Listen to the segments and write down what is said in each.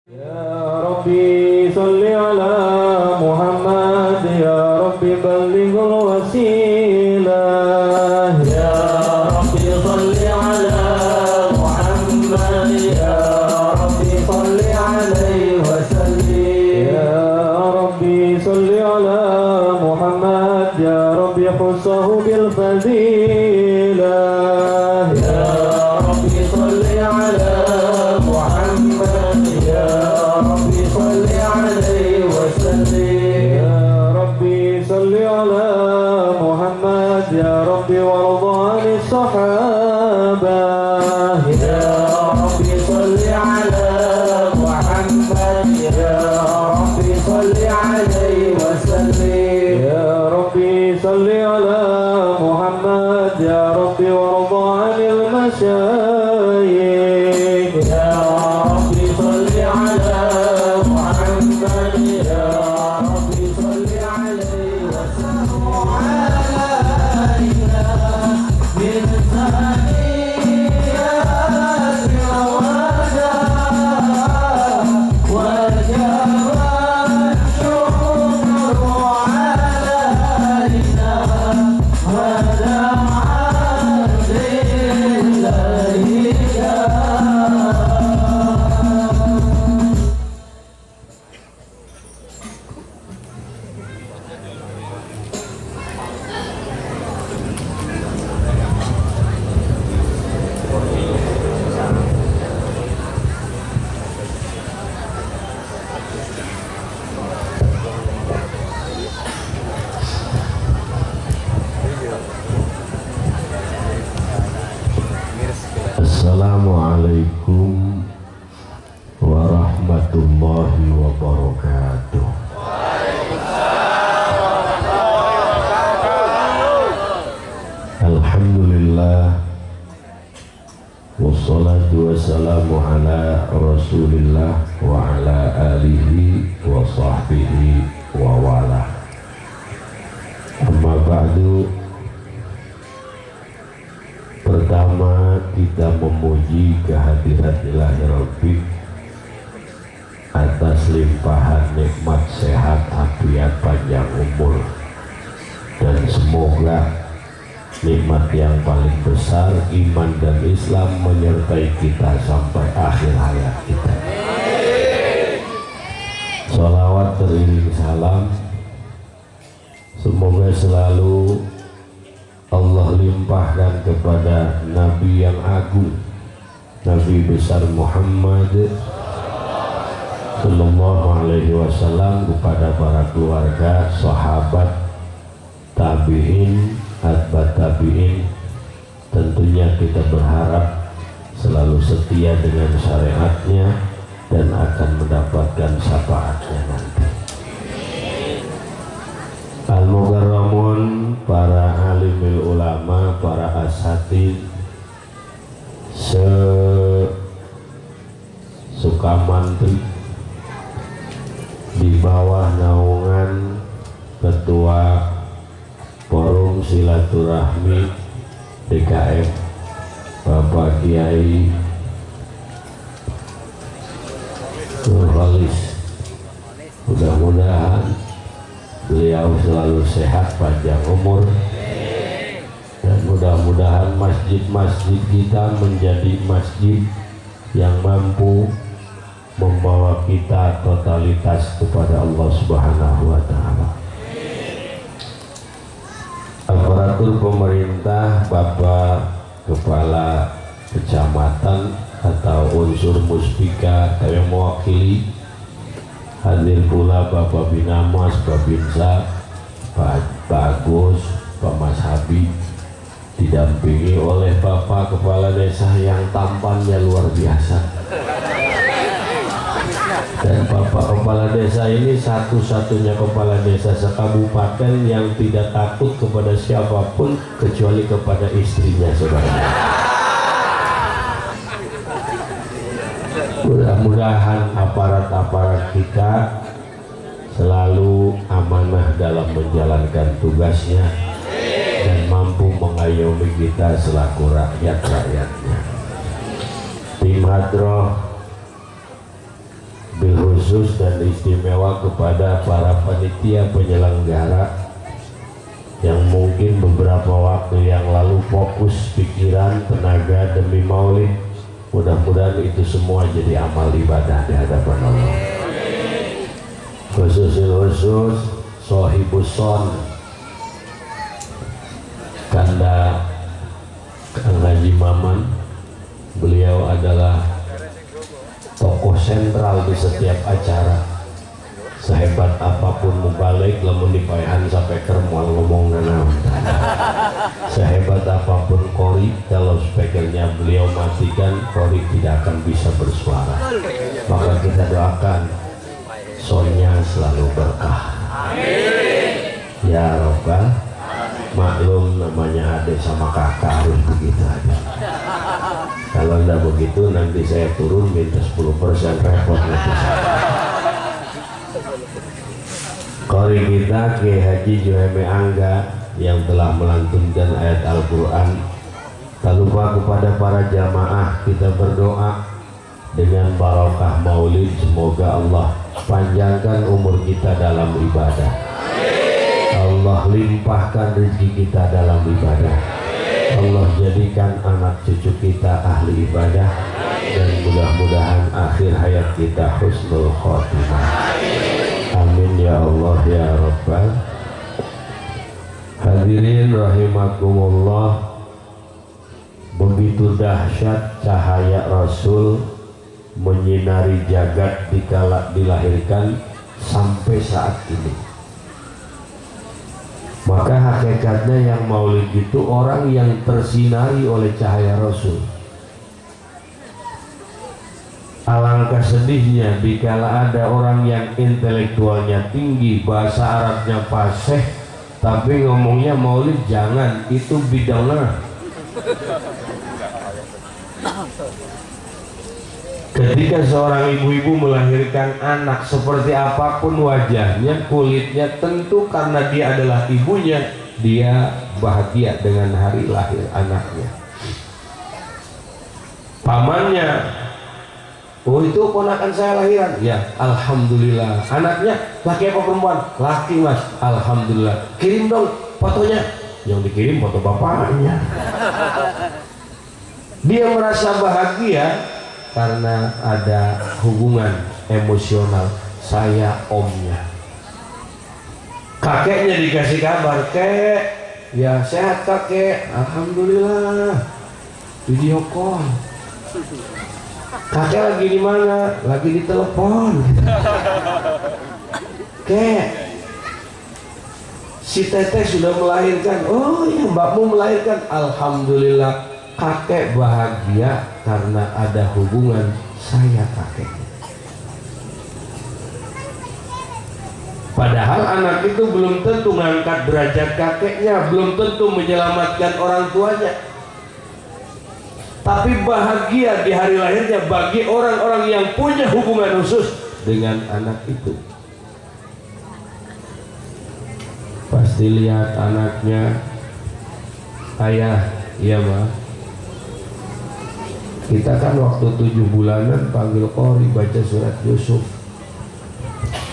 يا ربي صل على محمد يا ربي بلغ الوسيلة يا ربي صل على محمد يا ربي صل عليه وسلم يا ربي صل على محمد يا ربي خصه بالفضيلة يا ربي صل على محمد يا ربي صل عليه وسلم يا ربي صل على محمد يا ربي وارض عن الصحابة يا ربي صل على محمد يا ربي صل عليه وسلم يا ربي صل على محمد يا ربي وارض عن المشايخ يا ربي صل على محمد يا ربي صل عليه وسلم علينا من ثنيات الوداع وجب الشكر علينا ودمعا لله Assalamualaikum warahmatullahi wabarakatuh. Alhamdulillah wassalatu wassalamu ala rasulillah wa ala alihi wa sahbihi wa wala. Amma ba'du. Pertama, kita memuji kehadirat Ilahi Rabbi atas limpahan nikmat sehat, afiat, panjang umur, dan semoga nikmat yang paling besar iman dan Islam menyertai kita sampai akhir hayat kita. Sholawat teriring salam semoga selalu Allah limpahkan kepada Nabi yang agung, Nabi besar Muhammad Sallallahu Alaihi Wasallam, kepada para keluarga, sahabat, tabi'in, atba tabi'in. Tentunya kita berharap selalu setia dengan syariatnya dan akan mendapatkan syafaatnya nanti. Al-Mukarramun, para alimil ulama, para asatid Sukamantri di bawah naungan Ketua Forum Silaturahmi DKM Bapak Kiai Nurholis, mudah-mudahan beliau selalu sehat, panjang umur, dan mudah-mudahan masjid-masjid kita menjadi masjid yang mampu membawa kita totalitas kepada Allah Subhanahu wa Ta'ala. Aparatur pemerintah, Bapak Kepala Kecamatan atau unsur muspika yang mewakili, hadir pula Bapak Binamas, Pak Binsa, Pak Agus, Pak Mas Habib, didampingi oleh Bapak Kepala Desa yang tampannya luar biasa. Dan Bapak Kepala Desa ini satu-satunya Kepala Desa sekabupaten yang tidak takut kepada siapapun kecuali kepada istrinya, saudara. Mudah-mudahan aparat-aparat kita selalu amanah dalam menjalankan tugasnya dan mampu mengayomi kita selaku rakyat-rakyatnya. Tim Hadroh khusus dan istimewa kepada para panitia penyelenggara yang mungkin beberapa waktu yang lalu fokus pikiran, tenaga demi maulid. Mudah-mudahan itu semua jadi amal ibadah di hadapan Allah. Khusus Sohibus Son Kanda Kang Haji Maman, beliau adalah tokoh sentral di setiap acara. Sehebat apapun mubalik lamun dipayahan sampai kermual ngomong naon. Sehebat apapun kori, kalau speakernya beliau matikan, kori tidak akan bisa bersuara. Maka kita doakan soalnya selalu berkah. Amin. Ya Rabbal. Maklum namanya adik sama kakak harus begitu aja. Kalau tidak begitu nanti saya turun minta 10% repot nanti. Qori kita Kiai Haji Juheme Angga yang telah melantunkan ayat Al-Quran. Tak lupa kepada para jamaah kita berdoa dengan barokah maulid, semoga Allah panjangkan umur kita dalam ibadah. Allah limpahkan rezeki kita dalam ibadah. Allah jadikan anak cucu kita ahli ibadah, dan mudah-mudahan akhir hayat kita husnul khotimah. Amin ya Allah ya Rabbal. Hadirin rahimakumullah, begitu dahsyat cahaya Rasul menyinari jagat dikala dilahirkan sampai saat ini. Maka hakikatnya yang maulid itu orang yang tersinari oleh cahaya Rasul. Alangkah sedihnya dikala ada orang yang intelektualnya tinggi, bahasa Arabnya fasih, tapi ngomongnya maulid jangan, itu bid'ah. Ketika seorang ibu-ibu melahirkan anak, seperti apapun wajahnya, kulitnya, tentu karena dia adalah ibunya, dia bahagia dengan hari lahir anaknya. Pamannya, oh itu ponakan saya lahiran, ya alhamdulillah. Anaknya laki apa perempuan? Laki mas, alhamdulillah. Kirim dong fotonya. Yang dikirim foto bapaknya. Dia merasa bahagia karena ada hubungan emosional, saya omnya. Kakeknya dikasih kabar, kek, ya sehat kakek, alhamdulillah, video call. Kakek lagi di mana? Lagi di telepon. Kek, si teteh sudah melahirkan. Oh ya, mbakmu melahirkan, alhamdulillah. Kakek bahagia karena ada hubungan saya kakeknya. Padahal anak itu belum tentu mengangkat derajat kakeknya, belum tentu menyelamatkan orang tuanya. Tapi bahagia di hari lahirnya bagi orang-orang yang punya hubungan khusus dengan anak itu. Pasti lihat anaknya, ayah, iya mah. Kita kan waktu 7 bulanan panggil qori baca surat Yusuf.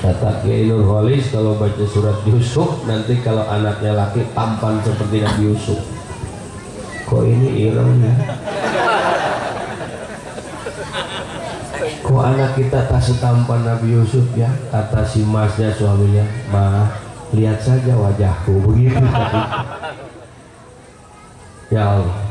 Kata Kiai Nurholis, kalau baca surat Yusuf nanti kalau anaknya laki tampan seperti Nabi Yusuf. Kok ini ireng ya? Kok anak kita tak setampan Nabi Yusuf ya? Kata si masnya suaminya, mah lihat saja wajahku begitu. Ya Allah.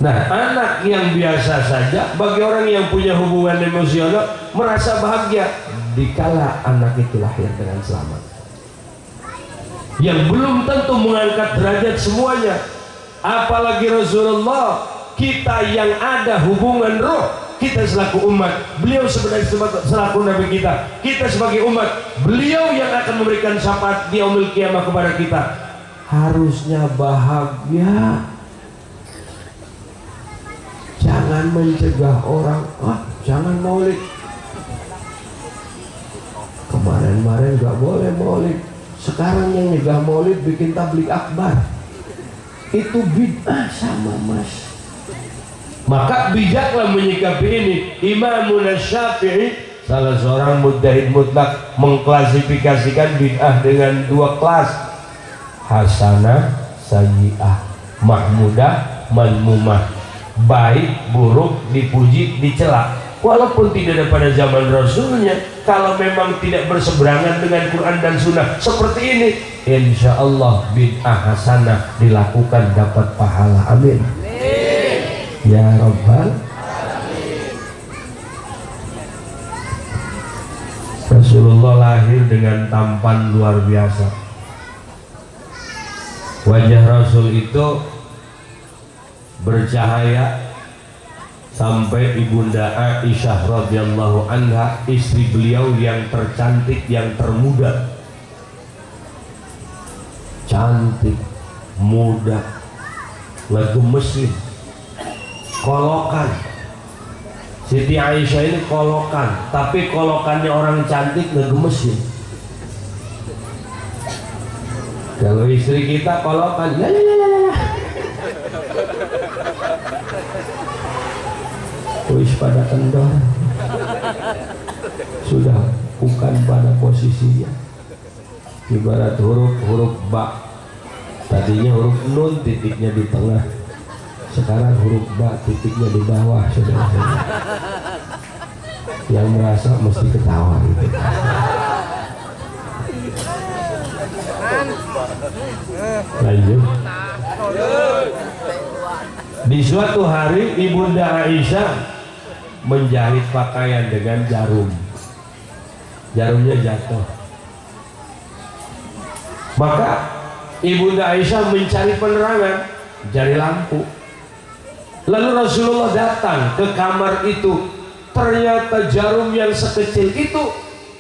Nah, anak yang biasa saja bagi orang yang punya hubungan emosional merasa bahagia dikala anak itu lahir dengan selamat. Yang belum tentu mengangkat derajat semuanya, apalagi Rasulullah, kita yang ada hubungan roh, kita selaku umat, beliau sebenarnya selaku Nabi kita sebagai umat, beliau yang akan memberikan syafaat di yaumil kiamah kepada kita, harusnya bahagia. Jangan mencegah orang, jangan maulid. Kemarin-kemarin gak boleh maulid. Sekarang yang nyegah maulid bikin tablik akbar. Itu bid'ah sama mas. Maka bijaklah menyikapi ini. Imam Syafi'i salah seorang mujtahid mutlak mengklasifikasikan bid'ah dengan dua kelas, hasanah, sayyi'ah, mahmudah, mazmumah, baik, buruk, dipuji, dicela. Walaupun tidak ada pada zaman Rasulnya, kalau memang tidak berseberangan dengan Quran dan Sunnah seperti ini, insya Allah bid'ah hasanah dilakukan dapat pahala. Amin. Ya Rabbal. Rasulullah lahir dengan tampan luar biasa. Wajah Rasul itu bercahaya sampai ibunda Aisyah radhiyallahu anha, istri beliau yang tercantik, yang termuda, cantik, muda, ngegemesin, kolokan. Siti Aisyah ini kolokan, tapi kolokannya orang cantik ngegemesin. Kalau istri kita kolokan, ya. Wis pada kendor, sudah bukan pada posisinya. Ibarat huruf ba, tadinya huruf nun titiknya di tengah, sekarang huruf ba titiknya di bawah. Saudara-saudara yang merasa mesti ketawa gitu. Lanjut. Di suatu hari ibunda Aisyah menjahit pakaian dengan jarum. Jarumnya jatuh. Maka ibunda Aisyah mencari penerangan, cari lampu. Lalu Rasulullah datang ke kamar itu. Ternyata jarum yang sekecil itu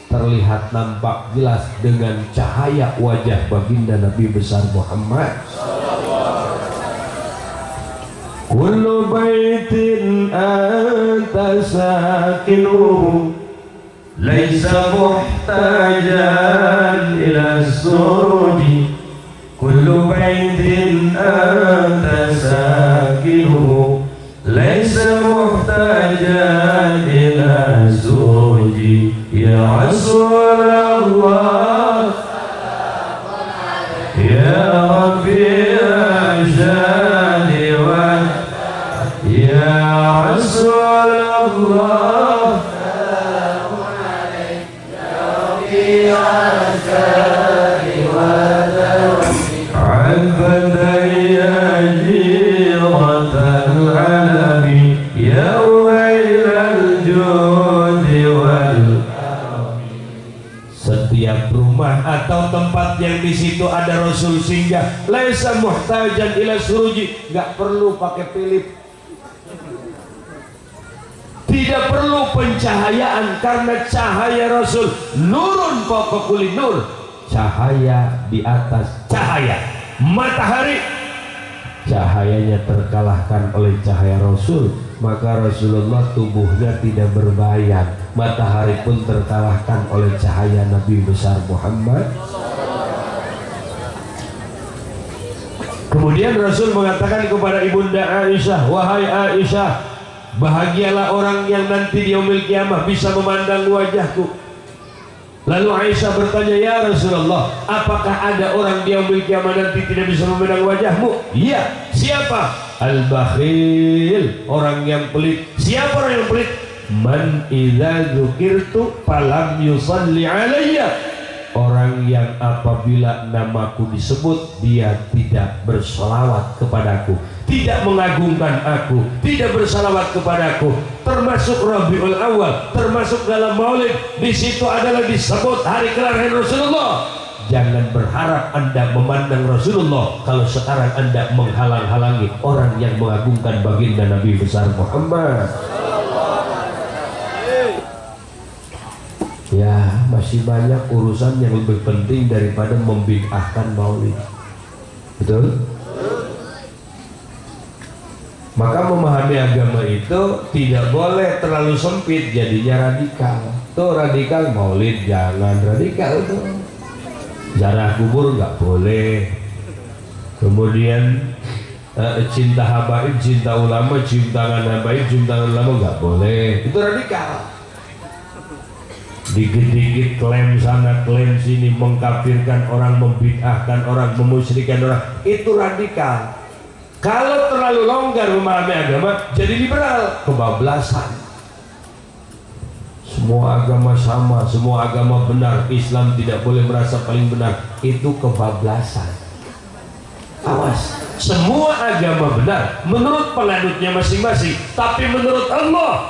terlihat nampak jelas dengan cahaya wajah baginda Nabi besar Muhammad. Kullu baitin anta sakinuhu laisa muhtajan ila suruji. Kullu baitin anta sakinuhu laisa muhtajan ila suruji. Ya Rasulullah ya Rabbi ajali wa ya Rasulullah ya Rabbi ajali wa abadai ajiratal alami ya wailal judi wal. Setiap rumah atau tempat yang di situ ada Rasul singgah, laisa muhtajan ila suruji, nggak perlu pakai pilip, tidak perlu pencahayaan, karena cahaya Rasul nurun fawqa kulli nur, cahaya di atas cahaya. Matahari cahayanya terkalahkan oleh cahaya Rasul, maka Rasulullah tubuhnya tidak berbayang. Matahari pun terkalahkan oleh cahaya Nabi besar Muhammad. Kemudian Rasul mengatakan kepada ibunda Aisyah, wahai Aisyah, bahagialah orang yang nanti di yaumil kiamah bisa memandang wajahku. Lalu Aisyah bertanya, ya Rasulullah, apakah ada orang di yaumil kiamah nanti tidak bisa memandang wajahmu? Iya. Siapa? Al-bakhil, orang yang pelit. Siapa orang yang pelit? Man idza dzukirtu falam yusalli alayya, orang yang apabila namaku disebut dia tidak berselawat kepadaku, tidak mengagungkan aku, tidak berselawat kepadaku. Termasuk Rabiul Awal, termasuk dalam Maulid, di situ adalah disebut hari kelahiran Rasulullah. Jangan berharap Anda memandang Rasulullah kalau sekarang Anda menghalang-halangi orang yang mengagungkan baginda Nabi besar Muhammad. Ya, masih banyak urusan yang lebih penting daripada membid'ahkan maulid. Betul? Maka memahami agama itu tidak boleh terlalu sempit, jadinya radikal. Tuh radikal maulid, jangan radikal tuh. Ziarah kubur nggak boleh. Kemudian cinta habaib, cinta ulama, cium tangan habaib, cium tangan ulama nggak boleh. Itu radikal. dikit-dikit klaim sana klaim sini, mengkafirkan orang, membid'ahkan orang, memusyrikan orang, itu radikal. Kalau terlalu longgar memahami agama jadi liberal, kebablasan. Semua agama sama, semua agama benar, Islam tidak boleh merasa paling benar, itu kebablasan. Awas, semua agama benar menurut penganutnya masing-masing, tapi menurut Allah,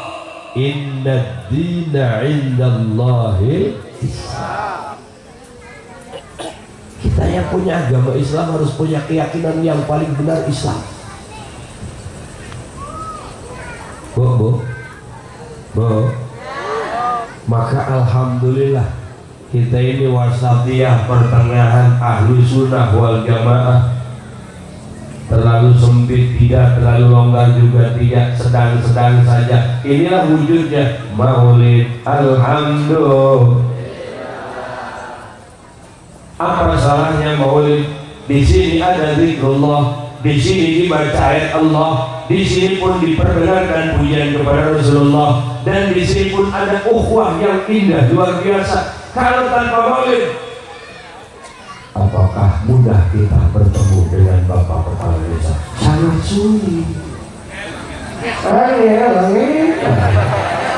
inna dina indallahi Islam. Kita yang punya agama Islam harus punya keyakinan yang paling benar Islam. Bu. Maka alhamdulillah kita ini wasatiyah, pertengahan, ahlu sunnah wal jamaah. Terlalu sempit tidak, terlalu longgar juga tidak, sedang-sedang saja. Inilah wujudnya Maulid. Alhamdulillah. Apa salahnya Maulid? Di sini ada zikrullah, di sini dibaca ayat Allah, di sini pun diperdengarkan pujian kepada Rasulullah, dan di sini pun ada ukhuwah yang indah luar biasa. Kalau tanpa Maulid, apakah mudah kita bertemu dengan Bapak Kepala Desa? Sangat sulit.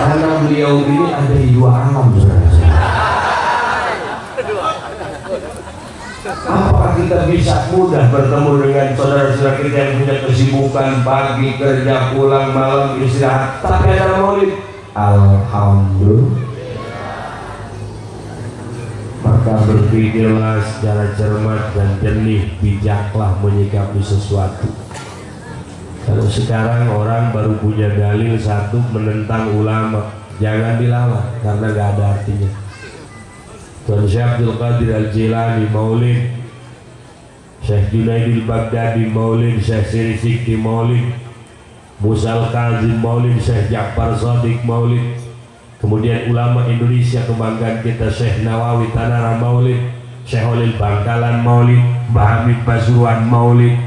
Karena beliau ini ada di dua alam, saudara. Apakah kita bisa mudah bertemu dengan saudara-saudara kita yang punya kesibukan pagi, kerja, pulang, malam, istirahat, tapi ada Maulid? Alhamdulillah. Maka berpikirlah secara cermat dan jernih, bijaklah menyikapi sesuatu. Kalau sekarang orang baru punya dalil satu menentang ulama, jangan dilawan karena gak ada artinya. Tuan Syekh Abdul Qadir Al-Jilani Maulid, Syekh Junaidil Baghdadi Maulid, Syekh Sirisiki Maulid, Musa Al-Kazim Maulid, Syekh Ja'far Shadiq Maulid. Kemudian ulama Indonesia kebanggaan kita, Syekh Nawawi Tanara Maulid, Syekh Holil Bangkalan Maulid, Mbah Hamid Pasuruan Maulid,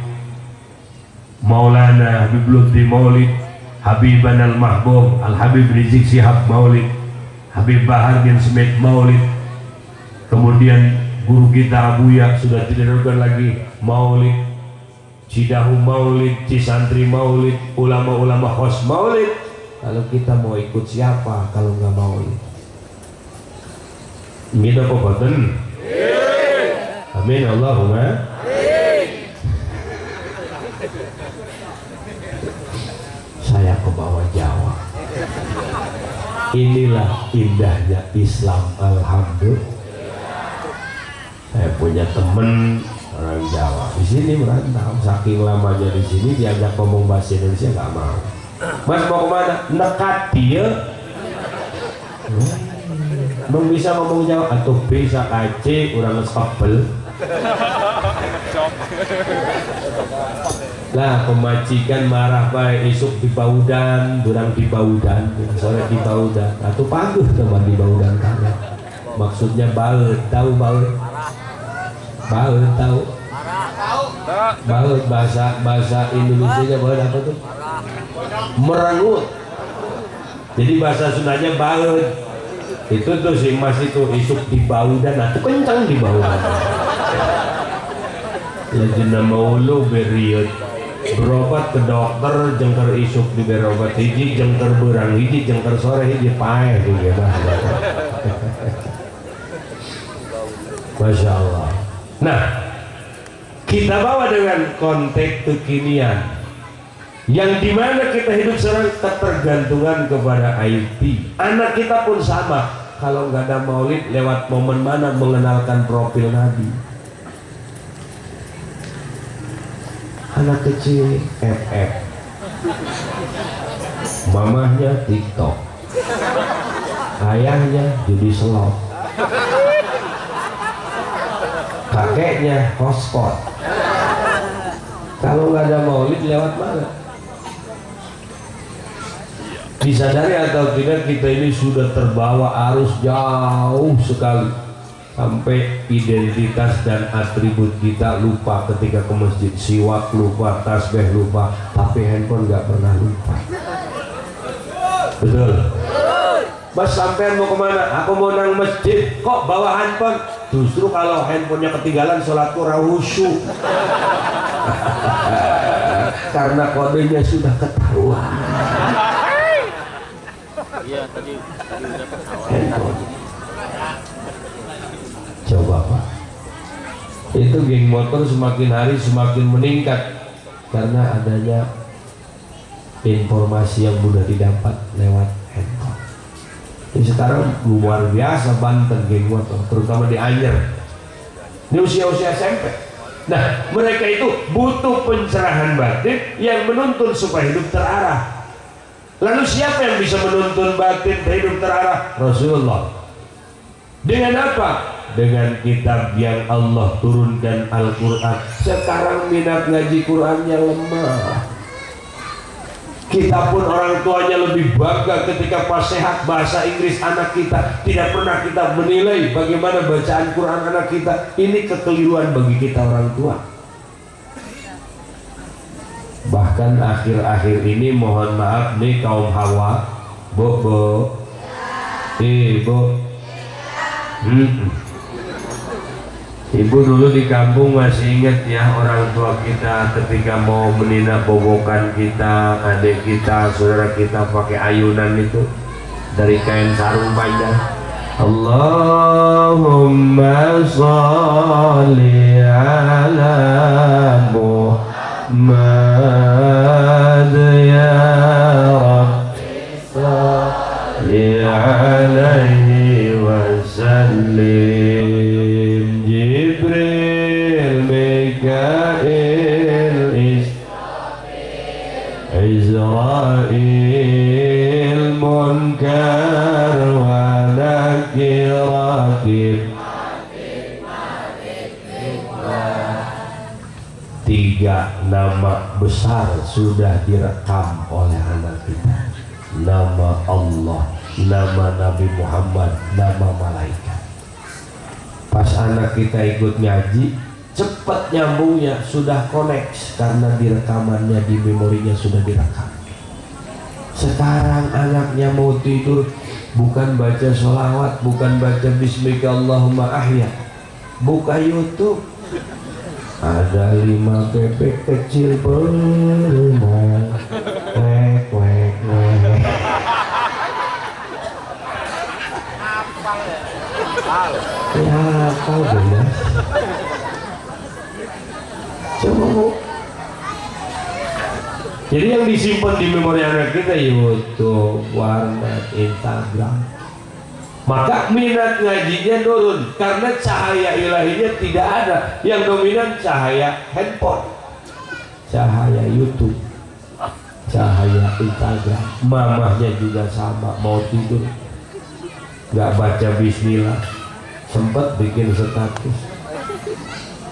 Maulana Habib Lutfi Maulid, Habiban Al-Mahbub Al-Habib Rizik Sihab Maulid, Habib Bahar bin Smith Maulid. Kemudian guru kita Abuya sudah tidak lakukan lagi Maulid, Cidahu Maulid, Cisantri Maulid, ulama-ulama khos Maulid. Kalau kita mau ikut siapa kalau nggak Maulid? Gitu apa boten? Amin Allahumma. Saya ke bawah Jawa. Inilah indahnya Islam, alhamdulillah. Saya punya temen orang Jawa di sini merantau, saking lamanya di sini diajak ngomong bahasa Indonesia nggak mau. Mas mau kemana? Nekat dia. Belum bisa ngomong Jawa atau bisa kace orang ngespabel. Lah pemajikan marah baik isuk di baudan, durang di baudan, sore di baudan, atau paguh teman di baudan kamu. Maksudnya baut, tahu baut? Baut tahu? Baut bahasa Indonesia baut apa tuh? Merengut. Jadi bahasa Sundanya baut. Itu tuh si Mas itu isuk di baudan, atau kencang di baudan. Lajena maulu beriut berobat ke dokter jengker isuk di berobat hiji jengker berang hiji jengker sore hiji paeh gitu. Masya Allah. Nah, kita bawa dengan konteks kekinian yang dimana kita hidup sekarang ketergantungan kepada IT. Anak kita pun sama. Kalau nggak ada Maulid, lewat momen mana mengenalkan profil Nabi? Anak kecil FF, mamahnya TikTok, ayahnya judi slot, kakeknya hotspot. Kalau nggak ada Maulid, lewat mana? Disadari atau tidak, kita ini sudah terbawa arus jauh sekali, sampai identitas dan atribut kita lupa. Ketika ke masjid, siwak lupa, tasbih lupa, tapi handphone nggak pernah lupa. Betul? Mas sampean mau kemana? Aku mau nang masjid. Kok bawa handphone? Justru kalau handphonenya ketinggalan sholatku khusyuk. Karena kodenya sudah ketahuan. Iya tadi udah ketahuan. Handphone. Coba Pak. Itu geng motor semakin hari semakin meningkat karena adanya informasi yang mudah didapat lewat handphone. Jadi sekarang luar biasa Banten geng motor, terutama di Anyer. Ini usia-usia SMP. Nah, mereka itu butuh pencerahan batin yang menuntun supaya hidup terarah. Lalu siapa yang bisa menuntun batin hidup terarah? Rasulullah. Dengan apa? Dengan kitab yang Allah turunkan, Al-Quran. Sekarang minat ngaji Qurannya lemah. Kita pun orang tuanya lebih bangga ketika pas sehat bahasa Inggris anak kita. Tidak pernah kita menilai bagaimana bacaan Quran anak kita. Ini kekeliruan bagi kita orang tua. Bahkan akhir-akhir ini mohon maaf nih kaum hawa, Bu, Ibu dulu di kampung masih ingat ya orang tua kita ketika mau menina bobokan kita, adik kita, saudara kita pakai ayunan itu dari kain sarung panjang. Allahumma sholli ala Muhammad ya Rabbi sholli alaihi wa sallim. Israel Munkar wa Nakir. Tiga nama besar sudah direkam oleh anak kita. Nama Allah, nama Nabi Muhammad, nama malaikat. Pas anak kita ikut ngaji, cepat nyambungnya, sudah connect karena direkamannya di memorinya sudah direkam. Sekarang anaknya mau tidur bukan baca sholawat, bukan baca bismika Allahumma ahya, buka YouTube. Ada 5 bebek kecil berumur wek wek wek. Ya kau benar. Coba Bu. Jadi yang disimpan di memori anak kita YouTube, warnet, Instagram. Maka minat ngajinya turun karena cahaya ilahinya tidak ada. Yang dominan cahaya handphone, cahaya YouTube, cahaya Instagram. Mamahnya juga sama, mau tidur nggak baca bismillah, sempat bikin status.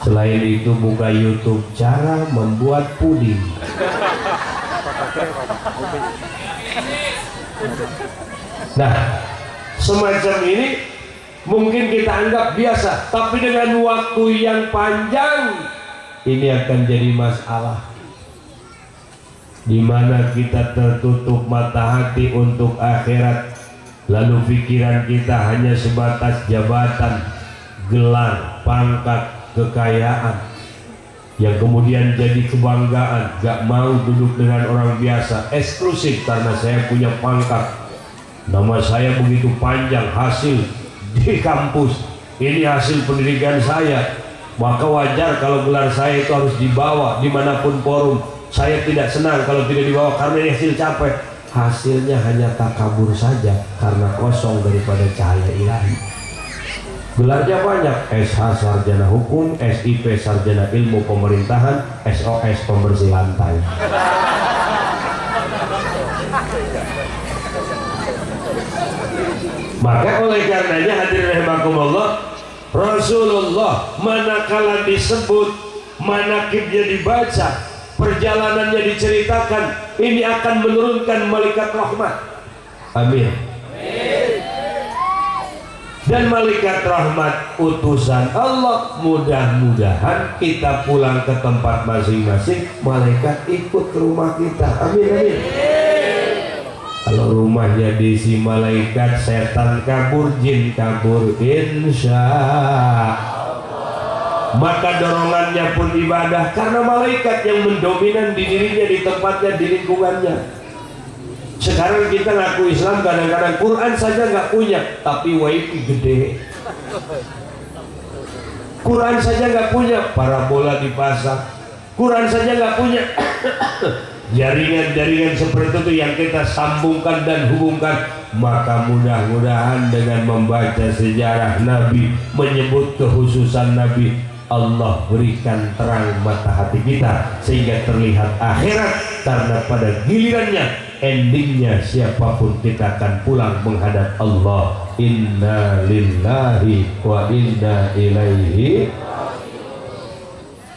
Selain itu buka YouTube cara membuat puding. Nah, semacam ini mungkin kita anggap biasa, tapi dengan waktu yang panjang ini akan jadi masalah, di mana kita tertutup mata hati untuk akhirat, lalu pikiran kita hanya sebatas jabatan, gelar, pangkat, kekayaan yang kemudian jadi kebanggaan. Gak mau duduk dengan orang biasa, eksklusif karena saya punya pangkat, nama saya begitu panjang, hasil di kampus ini hasil pendidikan saya, maka wajar kalau gelar saya itu harus dibawa dimanapun forum. Saya tidak senang kalau tidak dibawa karena ini hasil capek. Hasilnya hanya takabur saja karena kosong daripada cahaya ilahi. Gelarnya banyak, SH Sarjana Hukum, SIP Sarjana Ilmu Pemerintahan, SOS Pembersih Lantai. Maka oleh karenanya hadirin rahimakumullah, Rasulullah manakala disebut, manakibnya dibaca, perjalanannya diceritakan, ini akan menurunkan malaikat rahmat. Amin. Dan malaikat rahmat utusan Allah, mudah-mudahan kita pulang ke tempat masing-masing, malaikat ikut ke rumah kita. Amin, amin. Kalau rumahnya diisi malaikat, setan kabur, jin kabur, insya maka dorongannya pun ibadah, karena malaikat yang mendominan di dirinya, di tempatnya, di lingkungannya. Sekarang kita ngaku Islam, kadang-kadang Quran saja nggak punya, tapi wifi gede. Quran saja nggak punya, parabola dipasang. Quran saja nggak punya, jaringan-jaringan seperti itu yang kita sambungkan dan hubungkan. Maka mudah-mudahan dengan membaca sejarah Nabi, menyebut kekhususan Nabi, Allah berikan terang mata hati kita sehingga terlihat akhirat, karena pada gilirannya, endingnya siapapun kita akan pulang menghadap Allah. Inna lillahi wa inna ilaihi.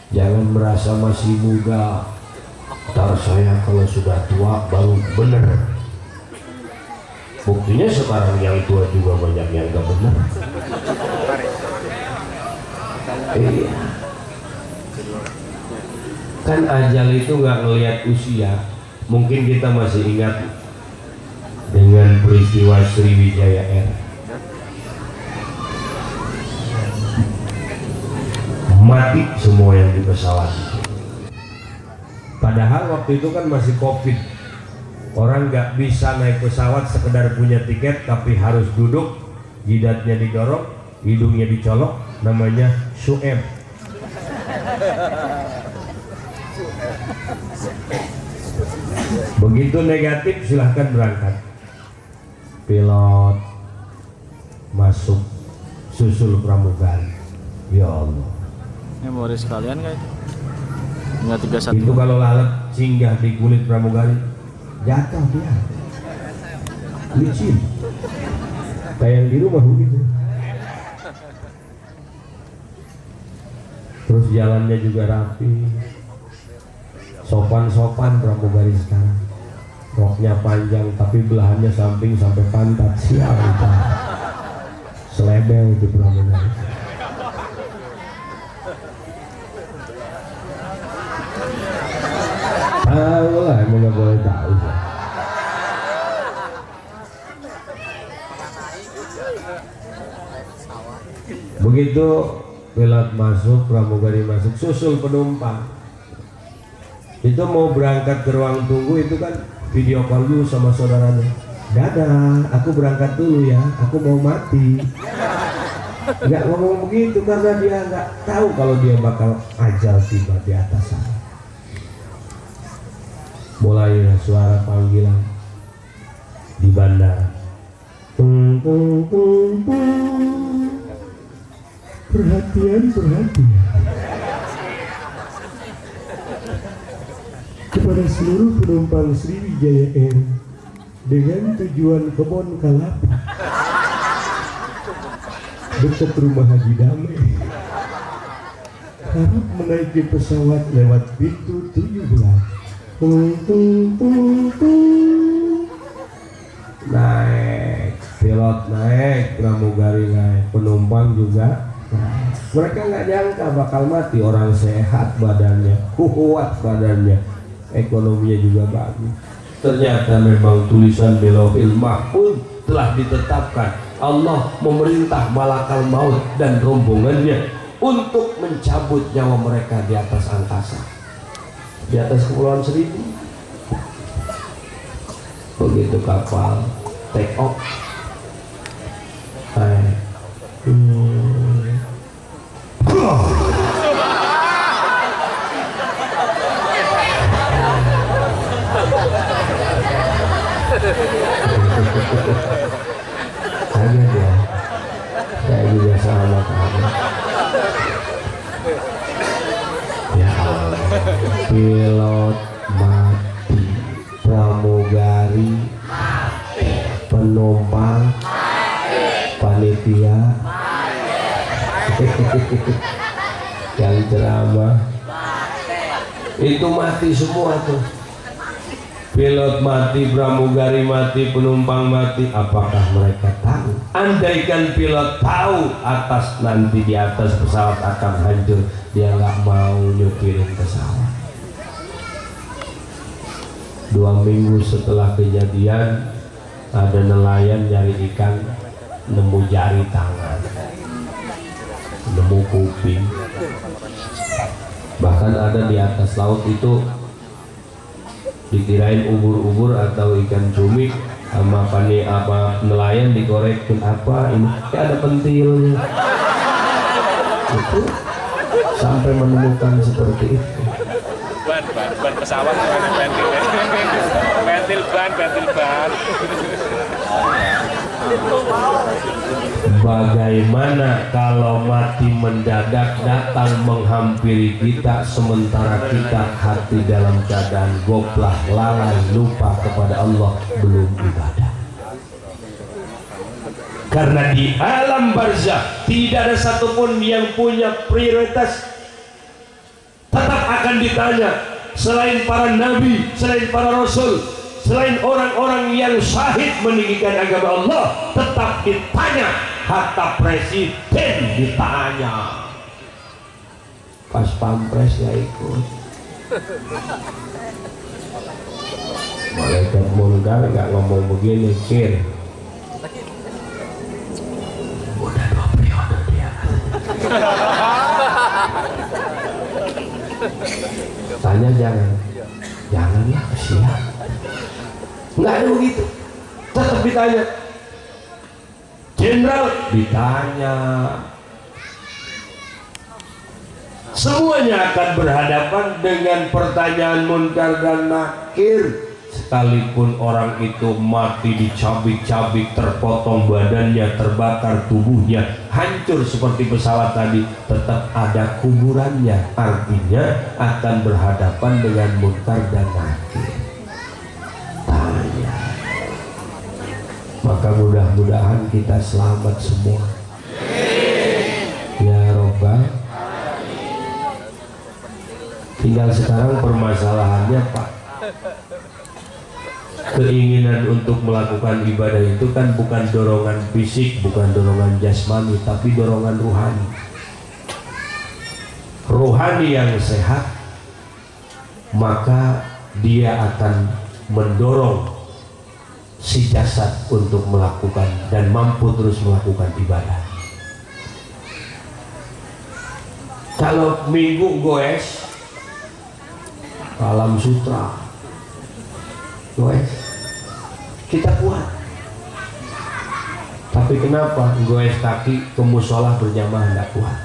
Jangan merasa masih muda, ntar saya kalau sudah tua baru bener. Buktinya sekarang yang tua juga banyak yang gak bener. Iya. Kan ajal itu gak ngelihat usia. Mungkin kita masih ingat dengan peristiwa Sriwijaya Air. Mati semua yang di pesawat. Padahal waktu itu kan masih COVID. Orang nggak bisa naik pesawat sekedar punya tiket, tapi harus duduk, jidatnya didorong, hidungnya dicolok, namanya sueb. Begitu negatif silahkan berangkat. Pilot masuk, susul pramugari. Ya Allah. Memori sekalian kayak itu. Enggak 31. Itu kalau lalat singgah di kulit pramugari, jatuh dia. Licin. Kayak yang di rumah begitu. Terus jalannya juga rapi. Sopan-sopan pramugari sekarang. Roknya panjang tapi belahannya samping sampai pantat. Sial itu. Selebel itu pramugari. Tahu lah, emang gak boleh tahu. Begitu pilot masuk, pramugari masuk, susul penumpang. Itu mau berangkat ke ruang tunggu, itu kan video call dulu sama saudaranya. Dadah, aku berangkat dulu ya, aku mau mati. Nggak ngomong begitu karena dia nggak tahu kalau dia bakal ajal tiba di atas sana. Mulai suara panggilan di bandara. Tung, tung, tung, tung. Perhatian, perhatian. Kepada seluruh penumpang Sriwijaya Air dengan tujuan Kebon Kelapa dekat rumah Haji Damai, harap menaiki pesawat lewat pintu 17. Naik, pilot naik, pramugari naik, penumpang juga naik. Mereka nggak nyangka bakal mati, orang sehat badannya, kuat badannya, ekonominya juga bagus. Ternyata memang tulisan di Lauhil Mahfuz telah ditetapkan, Allah memerintah malakal maut dan rombongannya untuk mencabut nyawa mereka di atas angkasa, di atas Kepulauan Seribu. Begitu kapal take off, kaget ya, saya juga sama kaget. Ya Allah, pilot mati, pramugari mati, penumpang mati, panitia mati, yang ceramah mati, itu mati semua tuh. Pilot mati, pramugari mati, penumpang mati. Apakah mereka tahu? Andaikan pilot tahu atas nanti di atas pesawat akan hancur, dia nggak mau nyupirin pesawat. 2 minggu setelah kejadian, ada nelayan nyari ikan, nemu jari tangan, nemu kuping, bahkan ada di atas laut itu dikirain ubur-ubur atau ikan cumi, sama apa nelayan dikorekin apa ini ada pentilnya itu, sampai menemukan seperti itu. ban pesawat pentil ban. Bagaimana kalau mati mendadak datang menghampiri kita, sementara kita hati dalam keadaan goplah, lalai, lupa kepada Allah, belum ibadah. Karena di alam barzakh tidak ada satupun yang punya prioritas. Tetap akan ditanya, selain para nabi, selain para rasul, selain orang-orang yang syahid meninggikan agama Allah, tetap ditanya. Hatta presiden ditanya, Pas pampres gak ikut, malaikat munkar gak ngomong begini, kir udah 2 periode dia. Tanya janganlah kesian, nggak ada begitu. Tetap ditanya. Jenderal ditanya, semuanya akan berhadapan dengan pertanyaan munkar dan nakir. sekalipun orang itu mati dicabik-cabik, terpotong badannya, terbakar tubuhnya, hancur seperti pesawat tadi, tetap ada kuburannya, artinya akan berhadapan dengan munkar dan nakir. Tanya. Maka mudah-mudahan kita selamat semua. Ya Robbal. Tinggal sekarang permasalahannya Pak, keinginan untuk melakukan ibadah itu kan bukan dorongan fisik, bukan dorongan jasmani, tapi dorongan ruhani. Ruhani yang sehat, maka dia akan mendorong si jasad untuk melakukan dan mampu terus melakukan ibadah. Kalau minggu goes, alam sutra goes, kita kuat. Tapi kenapa goes kaki ke musola berjamaah tidak kuat?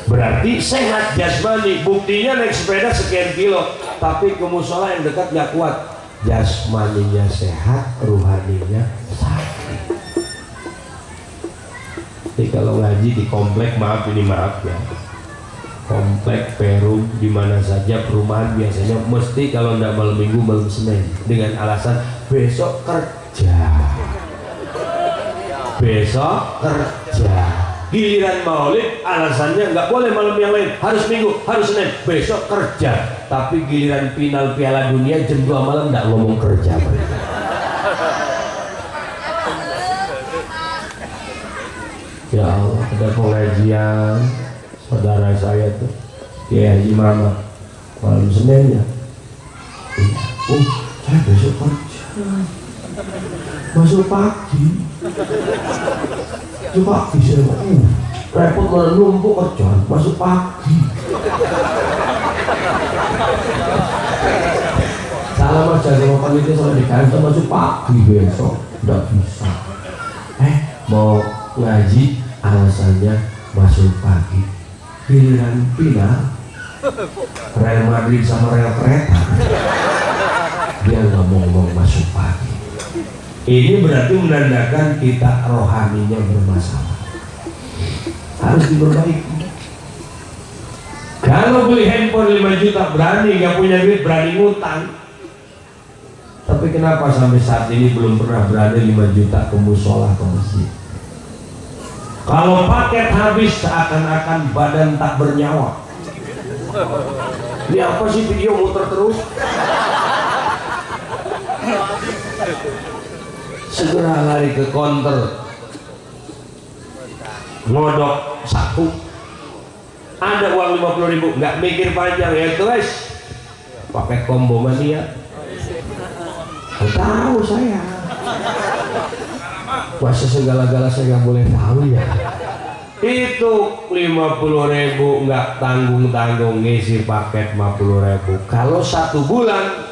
Berarti sehat jasmani, buktinya naik sepeda sekian kilo, tapi ke musola yang dekat nggak kuat. Jasmaninya sehat, ruhaninya sakit. Jadi kalau ngaji di komplek, maaf ya, komplek Perum di mana saja perumahan biasanya mesti kalau tidak malam minggu malam Senin dengan alasan besok kerja, besok kerja. Giliran maulid alasannya nggak boleh malam yang lain, harus minggu, harus Senin, besok kerja. Tapi giliran final Piala Dunia jam 2 malam nggak ngomong kerja. Ya Allah, ada pengajian saudara saya tuh, ya Haji Mama, malam Senin ya. Oh, saya besok kerja, masuk pagi. Coba bisa repot malah numpuk kerja, masuk pagi. Salam aja sama panitia sama di kantor, masuk pagi besok, nggak bisa. Mau ngaji alasannya masuk pagi. Giliran final Real Madrid sama Real kereta, dia nggak mau ngomong masuk pagi. Ini berarti menandakan kita rohaninya bermasalah, harus diperbaiki. Kalau beli handphone 5 juta berani, nggak punya duit berani ngutang. Tapi kenapa sampai saat ini belum pernah berani 5 juta ke musola, ke masjid? Kalau paket habis seakan-akan badan tak bernyawa. Ini apa sih video muter terus? Segera lari ke konter, ngodok saku, ada uang 50.000, nggak mikir panjang ya guys, pakai combo mania. tahu saya. Masa segala-gala saya nggak boleh tahu ya? Itu 50.000 nggak tanggung-tanggung ngisi paket 50.000. Kalau 1 bulan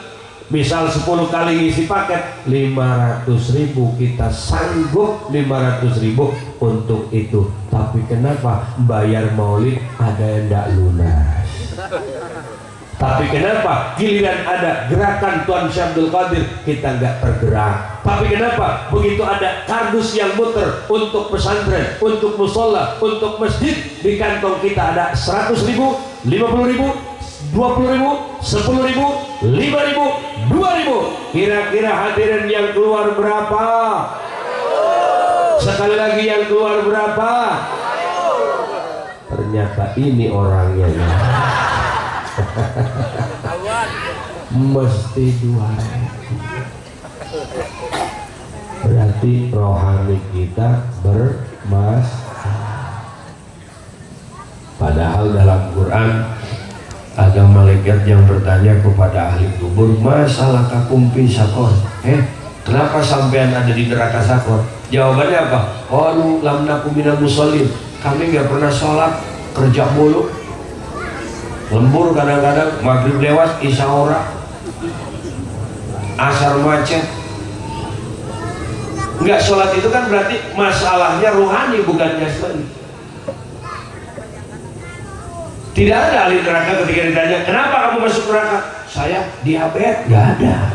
misal 10 kali ngisi paket 500.000, kita sanggup 500.000 untuk itu. Tapi kenapa bayar maulid ada yang tidak lunas? Tapi kenapa giliran ada gerakan Tuan Syekh Abdul Qadir kita nggak tergerak? Tapi kenapa begitu ada kardus yang muter untuk pesantren, untuk musola, untuk masjid, di kantong kita ada 100.000, 50.000, 20.000, 10.000, 5.000, 2.000. Kira-kira hadirin yang keluar berapa? Sekali lagi yang keluar berapa? Ternyata ini orangnya ya. Mesti 2.000. Berarti rohani kita bermasalah. Padahal dalam Quran ada malaikat yang bertanya kepada ahli kubur, masalah kakum fi sakor, kenapa sampean ada di neraka sakor? Jawabannya apa? Qalu lam nakum minal musallin, kami nggak pernah sholat, kerja mulu, lembur kadang-kadang, maghrib lewat, isya ora, asar macet. Nggak sholat itu kan berarti masalahnya rohani bukan jasmani. Tidak ada ahli neraka ketika ditanya, kenapa kamu masuk neraka? Saya diabetes. Nggak ada.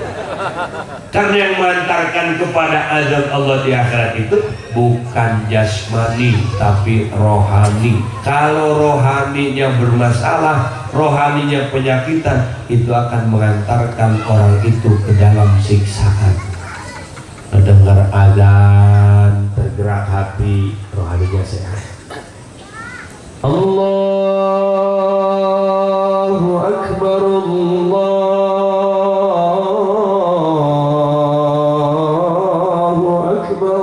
Karena yang mengantarkan kepada azab Allah di akhirat itu bukan jasmani tapi rohani. Kalau rohaninya bermasalah, rohaninya penyakitan, itu akan mengantarkan orang itu ke dalam siksaan. Mendengar azan, tergerak hati, rohaninya sehat. Allahu Akbar, Allahu Akbar.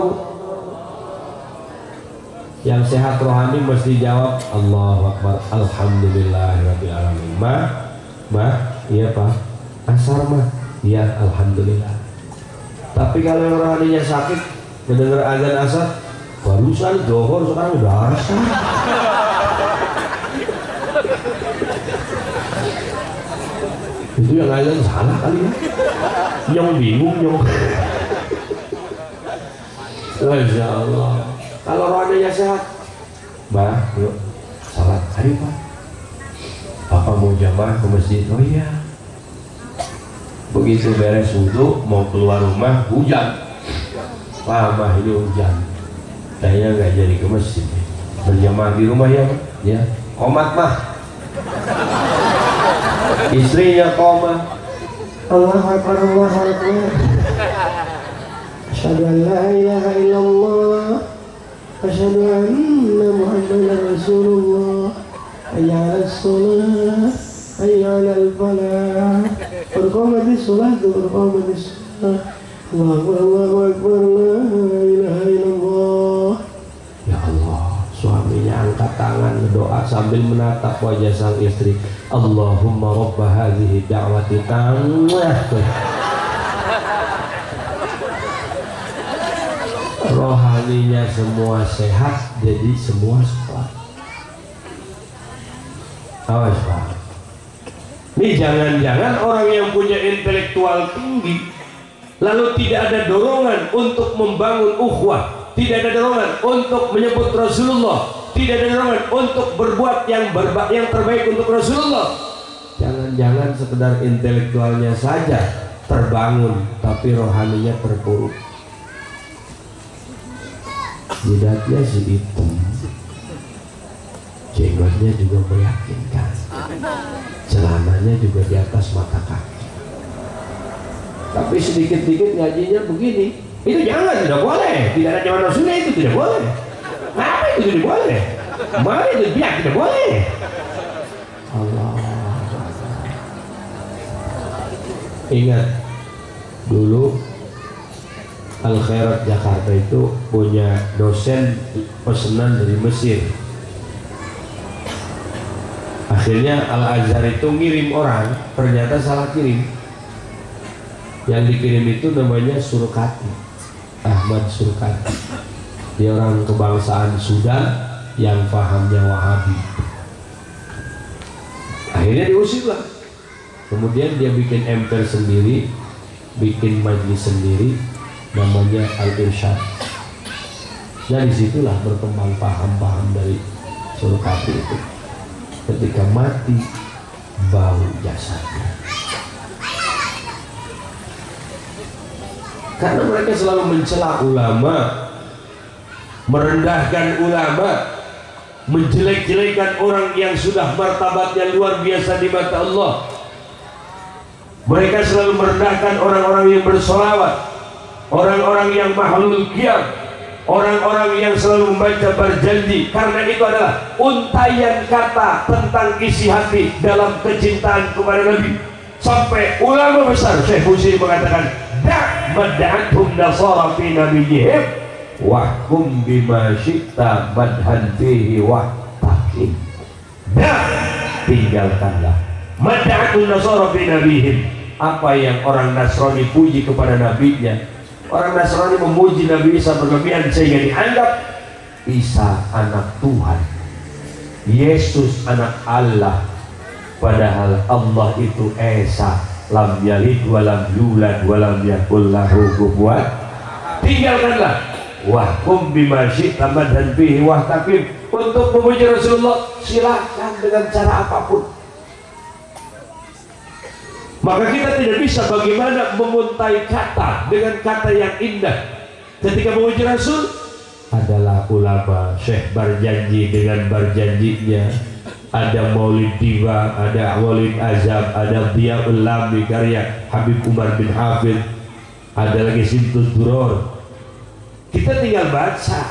Yang sehat rohani mesti jawab Allahu Akbar, Alhamdulillahirabbil alamin. Iya Pak, asar mah, iya Alhamdulillah. Tapi kalau yang rohaninya sakit, mendengar azan asar, barusan dohor sekarang udah asar. Itu yang azan salah kali ya, yang bingung yang. Masya Allah. Kalau rohaninya sehat, Mbak, yuk salat, hari Pak. Papa mau jamaah ke masjid. Oh iya. Begitu beres wudu mau keluar rumah hujan. Lama ini hujan. Kayaknya nggak jadi ke masjid. Berjamaah di rumah ya, Pak? Ya. Komat mah. Istrinya koma. Allahu Akbar, Allahu Akbar. Asyhadu an la ilaha illallah. Asyhadu anna Muhammadar Rasulullah. Hayya 'alas shalah, hayya 'alal falah. Qamatis shalah, qamatis shalah. Allahu Akbar, la ilaha illallah. Ya Allah, suaminya angkat tangan berdoa sambil menatap wajah sang istri. Allahumma rabba hadhihi da'wati tammah. Rohaninya semua sehat, jadi semua sholat. Awas Pak. Ini jangan-jangan orang yang punya intelektual tinggi lalu tidak ada dorongan untuk membangun ukhuwah, tidak ada dorongan untuk menyebut Rasulullah, tidak ada dorongan untuk berbuat yang terbaik untuk Rasulullah. Jangan-jangan sekedar intelektualnya saja terbangun, tapi rohaninya terpuruk. Jidatnya si hitam, jenggotnya juga meyakinkan, celananya juga di atas mata kaki. Tapi sedikit-sedikit ngajinya begini, itu jangan, tidak boleh. Tidak ada zaman Rasulnya, itu tidak boleh. Kenapa itu tidak boleh? Mari itu biar tidak boleh. Allah. Ingat dulu Al-Khairat Jakarta itu punya dosen pesanan dari Mesir. Akhirnya Al-Azhar itu ngirim orang, ternyata salah kirim. Yang dikirim itu namanya Surkati, Ahmad Surkati. Dia orang kebangsaan Sudan yang pahamnya Wahabi. Akhirnya diusir lah. Kemudian dia bikin emper sendiri, bikin majelis sendiri, namanya Al-Irsyad. Nah disitulah berkembang paham-paham dari Surkati itu. Ketika mati, bau jasadnya. Karena mereka selalu mencela ulama, merendahkan ulama, menjelek-jelekan orang yang sudah martabatnya luar biasa di mata Allah. Mereka selalu merendahkan orang-orang yang bersolawat, orang-orang yang mahlul qiyam, orang-orang yang selalu membaca berjanji. Karena itu adalah untaian kata tentang isi hati dalam kecintaan kepada Nabi. Sampai ulama besar Syekh Busiri mengatakan, "Da' mad'athum nasara fi nabiyihim wahkum bima syi'ta madhan fihi wahtaqim." Da', tinggalkanlah mad'athum nasara fi nabiyihim, apa yang orang Nasrani puji kepada nabinya. Orang Nasrani memuji Nabi Isa berlebihan sehingga dianggap Isa anak Tuhan, Yesus anak Allah, padahal Allah itu Esa, lam yalid walam yulad walam yakul lahu kufuwan. Tinggalkanlah wahkum bima syi'ta madhan fihi wahtaqim. Untuk memuji Rasulullah silakan dengan cara apapun. Maka kita tidak bisa bagaimana memuntai kata dengan kata yang indah. Ketika memuji Rasul adalah ulama Syekh berjanji dengan berjanjinya. Ada Maulid Diva, ada Maulid Azab, ada Diyaul Lam di karya Habib Umar bin Hafid, ada lagi Simtud Duror. Kita tinggal baca.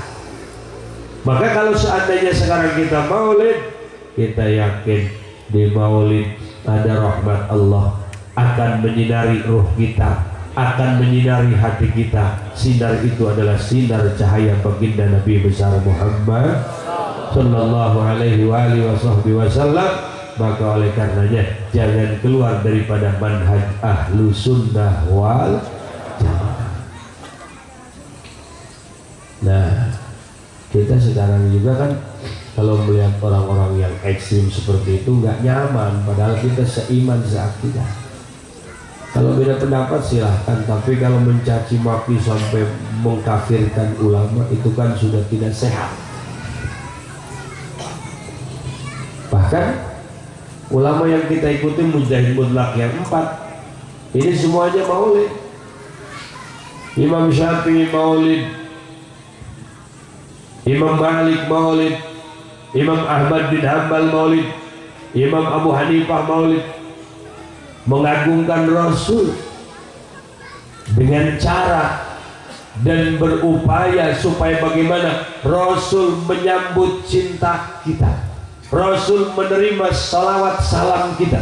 Maka kalau seandainya sekarang kita maulid, kita yakin di maulid ada rahmat Allah akan menyinari ruh kita, akan menyinari hati kita. Sinar itu adalah sinar cahaya baginda Nabi besar Muhammad sallallahu alaihi wasallam. Maka oleh karenanya jangan keluar daripada manhaj ahlu sunnah wal jamaah. Nah, kita sekarang juga kan kalau melihat orang-orang yang ekstrim seperti itu nggak nyaman, padahal kita seiman seakidah. Kalau beda pendapat silahkan, tapi kalau mencaci maki sampai mengkafirkan ulama itu kan sudah tidak sehat. Bahkan ulama yang kita ikuti mujahid mutlak yang 4 ini semuanya maulid. Imam Syafi'i maulid, Imam Malik maulid, Imam Ahmad bin Hanbal maulid, Imam Abu Hanifah maulid. Mengagungkan Rasul dengan cara dan berupaya supaya bagaimana Rasul menyambut cinta kita, Rasul menerima salawat salam kita,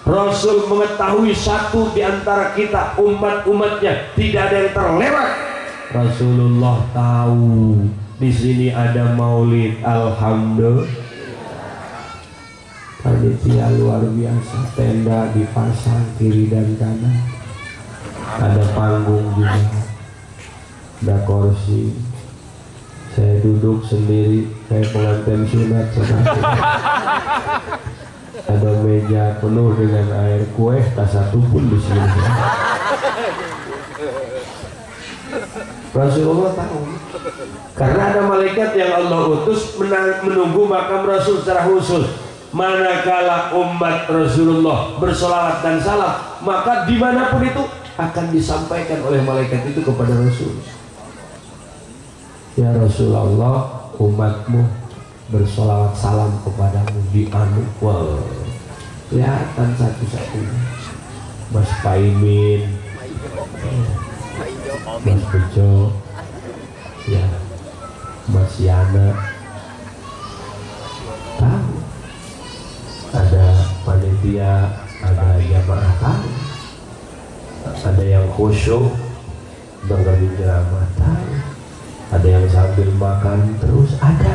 Rasul mengetahui satu di antara kita umat-umatnya tidak ada yang terlewat. Rasulullah tahu di sini ada maulid, alhamdulillah. Panitia luar biasa, tenda dipasang kiri dan kanan, ada panggung juga, ada kursi. Saya duduk sendiri kayak pengantin sunat. Ada meja penuh dengan air kue, tak satu pun di sini. Rasulullah tahu, karena ada malaikat yang Allah utus menunggu makam Rasul secara khusus. Manakala umat Rasulullah bersolawat dan salam, maka dimanapun itu akan disampaikan oleh malaikat itu kepada Rasul. Ya Rasulullah, umatmu bersolawat salam kepadamu di anu. Wow, kelihatan satu-satunya Mas Paimin, Mas Bejo, ya Mas Yana, tahu. Ada panitia, ada jamaah tahu, ada yang khusyuk dengerin ceramah tahu, ada yang sambil makan terus ada.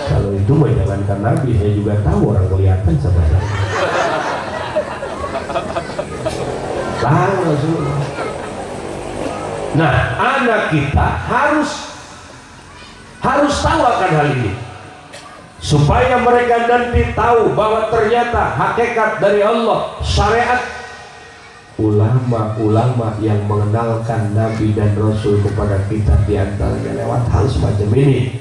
Kalau itu mah jangankan Nabi, saya juga tahu, orang kelihatan sama saya. Tahu Rasulullah. Nah, anak kita harus tahu akan hal ini, supaya mereka nanti tahu bahwa ternyata hakikat dari Allah, syariat. Ulama-ulama yang mengenalkan Nabi dan Rasul kepada kita diantaranya lewat hal semacam ini.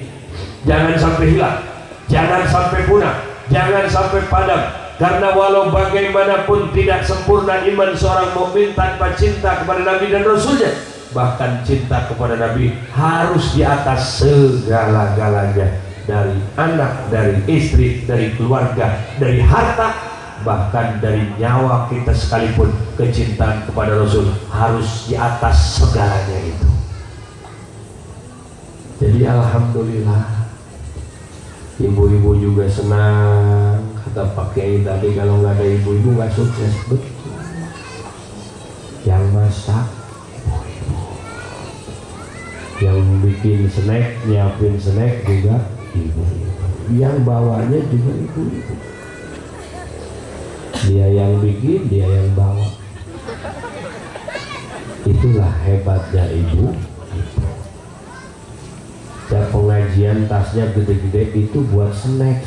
Jangan sampai hilang, jangan sampai punah, jangan sampai padam. Karena walau bagaimanapun tidak sempurna iman seorang mukmin tanpa cinta kepada Nabi dan Rasulnya. Bahkan cinta kepada Nabi harus di atas segala-galanya. Dari anak, dari istri, dari keluarga, dari harta, bahkan dari nyawa kita sekalipun. Kecintaan kepada Rasul harus di atas segalanya itu. Jadi alhamdulillah, ibu-ibu juga senang. Kata Pak Kiai tadi, kalau nggak ada ibu-ibu nggak sukses. Betul. Yang masak ibu-ibu, yang bikin snack, nyiapin snack juga ibu-ibu, yang bawanya juga ibu-ibu. Dia yang bikin, dia yang bawa. Itulah hebatnya ibu. Dan pengajian tasnya gede-gede itu buat snack.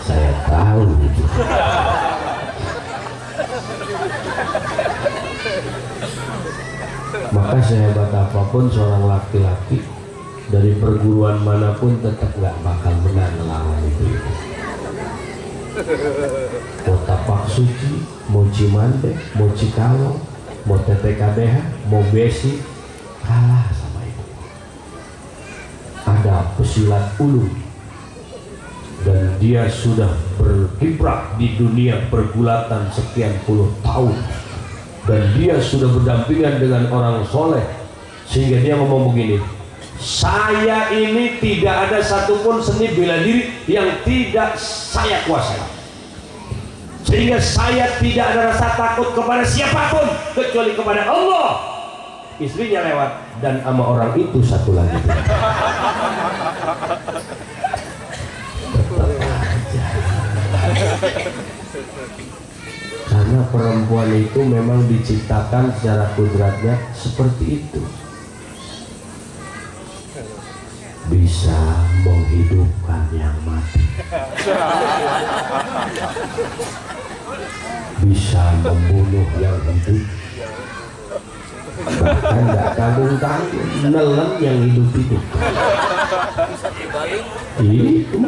Saya tahu itu. Maka sehebat apapun seorang laki-laki dari perguruan manapun tetap nggak bakal menang lawan itu. Mau tapak suci, mau cimande, mau cikalo, mau TTKBH, mau besi, kalah sama itu. Ada pesilat ulung dan dia sudah berkiprah di dunia pergulatan sekian puluh tahun, dan dia sudah berdampingan dengan orang soleh, sehingga dia ngomong begini, saya ini tidak ada satupun seni bela diri yang tidak saya kuasai, sehingga saya tidak ada rasa takut kepada siapapun kecuali kepada Allah. Istrinya lewat dan sama orang itu satu lagi. Karena perempuan itu memang diciptakan secara kodratnya seperti itu, bisa menghidupkan yang mati, bisa membunuh yang hidup, bahkan nggak tanggung-tanggung nelen yang hidup-hidup. Itu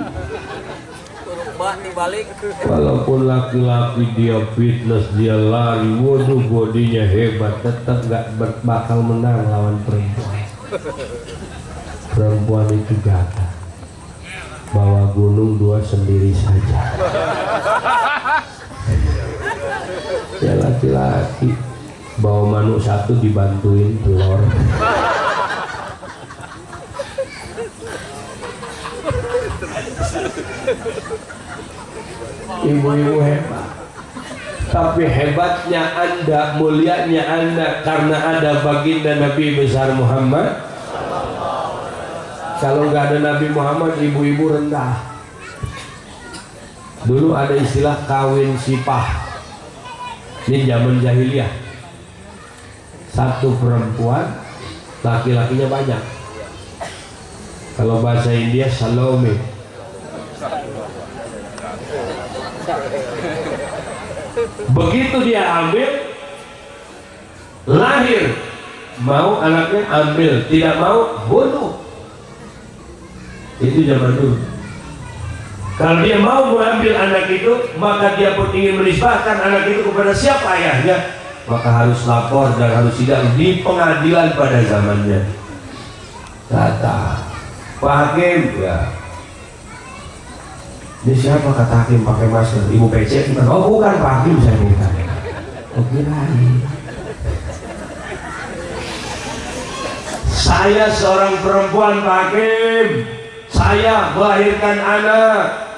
walaupun laki-laki dia fitness, dia lari, waduh bodinya hebat, tetap nggak bakal menang lawan perempuan. Perempuan itu gagah, bawa gunung dua sendiri saja. Ya laki-laki bawa manuk satu dibantuin telur. Ibu-ibu hebat, tapi hebatnya Anda, mulianya Anda karena ada baginda Nabi besar Muhammad. Kalau nggak ada Nabi Muhammad, ibu-ibu rendah. Dulu ada istilah kawin sipah, ini zaman jahiliyah. Satu perempuan, laki-lakinya banyak. Kalau bahasa India Salome. Begitu dia ambil, lahir, mau anaknya ambil, tidak mau bunuh. Itu zaman dulu. Kalau dia mau mengambil anak itu, maka dia pun ingin menisbahkan anak itu kepada siapa ayahnya, maka harus lapor dan harus sidang di pengadilan pada zamannya. Kata Pak Hakim, ya, ini siapa kata Hakim pakai masker? Ibu PC? Oh bukan Pak Hakim, saya bukan. Oh kirain. Saya seorang perempuan Pak Hakim, saya melahirkan anak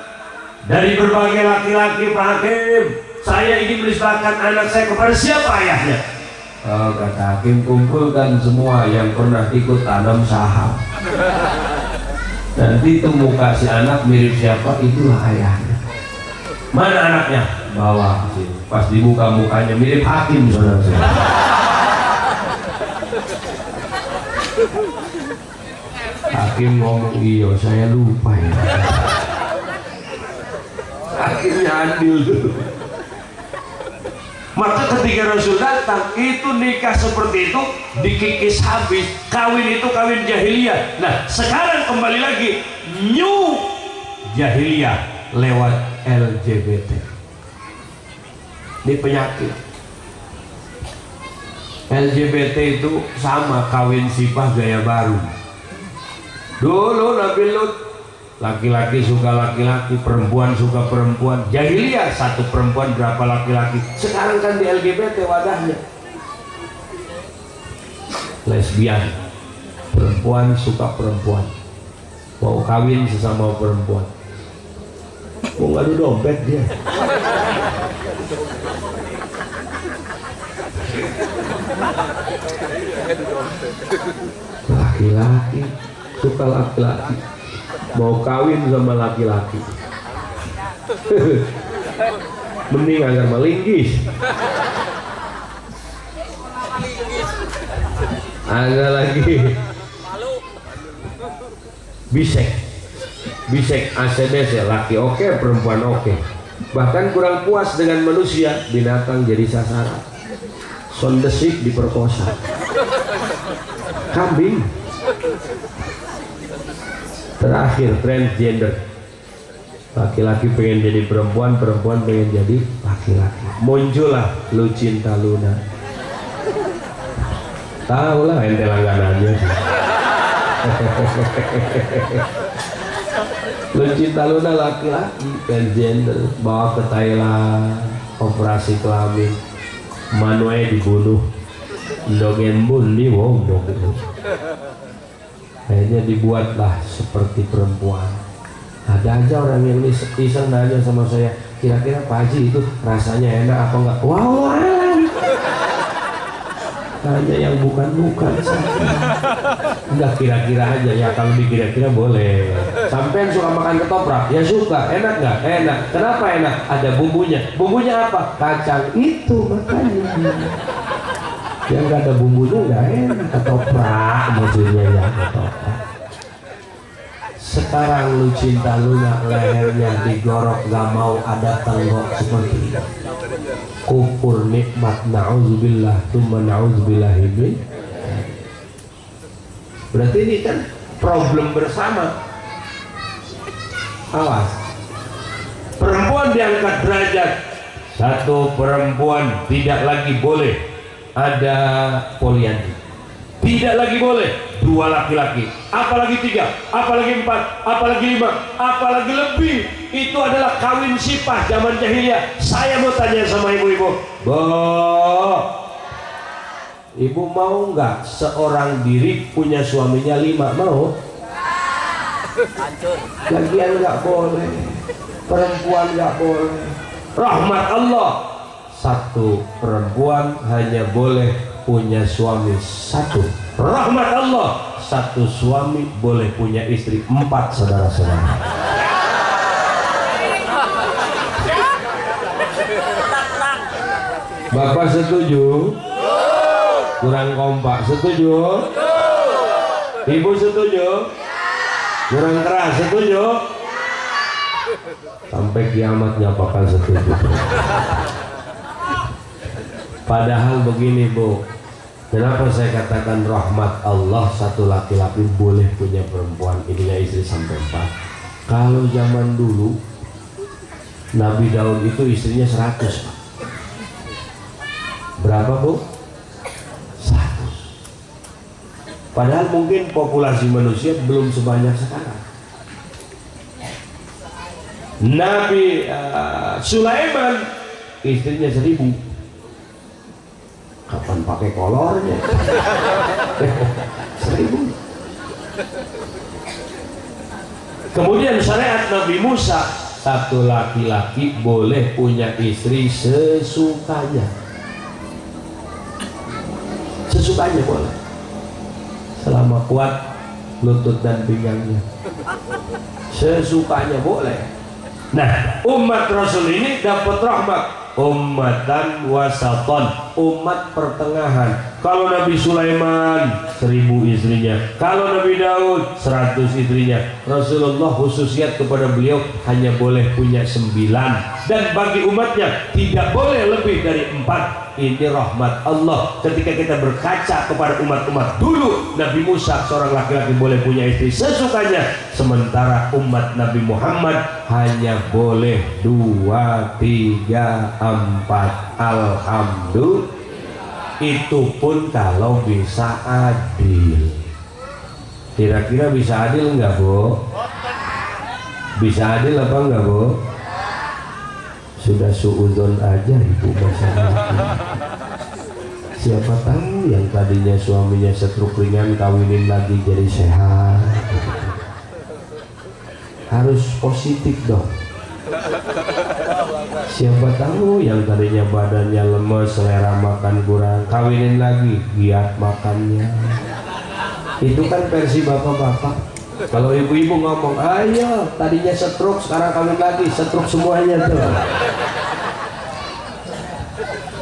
dari berbagai laki-laki Pak Hakim. Saya ingin menisbahkan anak saya kepada siapa ayahnya? Oh kata Hakim, kumpulkan semua yang pernah ikut tanam saham. Nanti itu muka si anak mirip siapa, itulah ayahnya. Mana anaknya? bawah sini. Pas di muka-mukanya mirip hakim saudara. Hakim ngomong, iya saya lupa ya. Hakimnya adil tuh. Maka ketika Rasul datang, itu nikah seperti itu dikikis habis. Kawin itu kawin jahiliyah. Nah sekarang kembali lagi new jahiliyah lewat LGBT. Ini penyakit. LGBT itu sama kawin sipah gaya baru. Dulu Nabi Lut, laki-laki suka laki-laki, perempuan suka perempuan. Jahiliyah satu perempuan berapa laki-laki. Sekarang kan di LGBT wadahnya lesbian, perempuan suka perempuan, mau kawin sesama perempuan, mau ngadu dompet dia. Laki-laki suka laki-laki, mau kawin sama laki-laki. Mending agama linggis. Ada lagi bisek ACDC, laki oke, perempuan oke. Bahkan kurang puas dengan manusia, binatang jadi sasaran. Sondesik diperkosa, kambing. Terakhir transgender, laki-laki pengen jadi perempuan, perempuan pengen jadi laki-laki. Muncullah Lucinta Luna. Tahu lah ente langganannya. Lucinta Luna laki-laki transgender, bawa ke Thailand, operasi kelamin, Manuel dibunuh, ndogen bundi wong dong. Akhirnya dibuatlah seperti perempuan. Ada aja orang yang iseng nanya sama saya, kira-kira Pak Haji itu rasanya enak apa enggak? Wow, tanya yang bukan-bukan saja. Enggak, kira-kira aja ya, kalau dikira-kira boleh. Sampean suka makan ketoprak? Ya suka. Enak nggak? Enak. Kenapa enak? Ada bumbunya. Bumbunya apa? Kacang. Itu makanya. Yang nggak ada bumbunya nggak enak. Ketoprak maksudnya ya, ketoprak. Sekarang Lucinta Luna lehernya digorok, nggak mau ada tenggok seperti itu. Kufur nikmat, na'udzubillah, thumma na'udzubillah. Berarti ini kan problem bersama. Awas, perempuan diangkat derajat. Satu perempuan tidak lagi boleh ada poliandri, tidak lagi boleh dua laki-laki, apalagi tiga, apalagi empat, apalagi lima, apalagi lebih. Itu adalah kawin sipah zaman jahiliyah. Saya mau tanya sama ibu-ibu, ibu mau nggak seorang diri punya suaminya 5? Mau? Lagian nggak boleh, perempuan nggak boleh. Rahmat Allah, satu perempuan hanya boleh punya suami 1. Rahmat Allah, satu suami boleh punya istri 4, saudara-saudara. Bapak setuju? Kurang kompak. Setuju? Ibu setuju? Kurang keras. Setuju? Sampai kiamat nggak bakal setuju. Padahal begini Bu, kenapa saya katakan rahmat Allah, satu laki-laki boleh punya perempuan, ininya istri sampai 4. Kalau zaman dulu Nabi Daud itu istrinya 100 Pak. Berapa Bu? 100. Padahal mungkin populasi manusia belum sebanyak sekarang. Nabi Sulaiman istrinya 1000. Kapan pakai kolornya? 1000. Kemudian syariat Nabi Musa, satu laki-laki boleh punya istri sesukanya. Sesukanya boleh, selama kuat lutut dan pinggangnya. Sesukanya boleh. Nah, umat Rasul ini dapat rahmat, ummatan wasaton, umat pertengahan. Kalau Nabi Sulaiman 1000 istrinya, kalau Nabi Daud 100 istrinya. Rasulullah khususiyat kepada beliau hanya boleh punya 9, dan bagi umatnya tidak boleh lebih dari 4. Ini rahmat Allah. Ketika kita berkaca kepada umat-umat dulu, Nabi Musa seorang laki-laki boleh punya istri sesukanya, sementara umat Nabi Muhammad hanya boleh 2, 3, 4. Alhamdulillah, itu pun kalau bisa adil. Kira-kira bisa adil enggak, Bu? Bisa adil apa enggak, Bu? Sudah suudzon aja ibu masyarakat. Siapa tahu yang tadinya suaminya stroke ringan kawinin lagi jadi sehat. Harus positif dong. Siapa tahu yang tadinya badannya lemes, selera makan kurang, kawinin lagi, giat makannya. Itu kan versi bapak-bapak. Kalau ibu-ibu ngomong, ayo tadinya stroke sekarang kawin lagi, stroke semuanya tuh.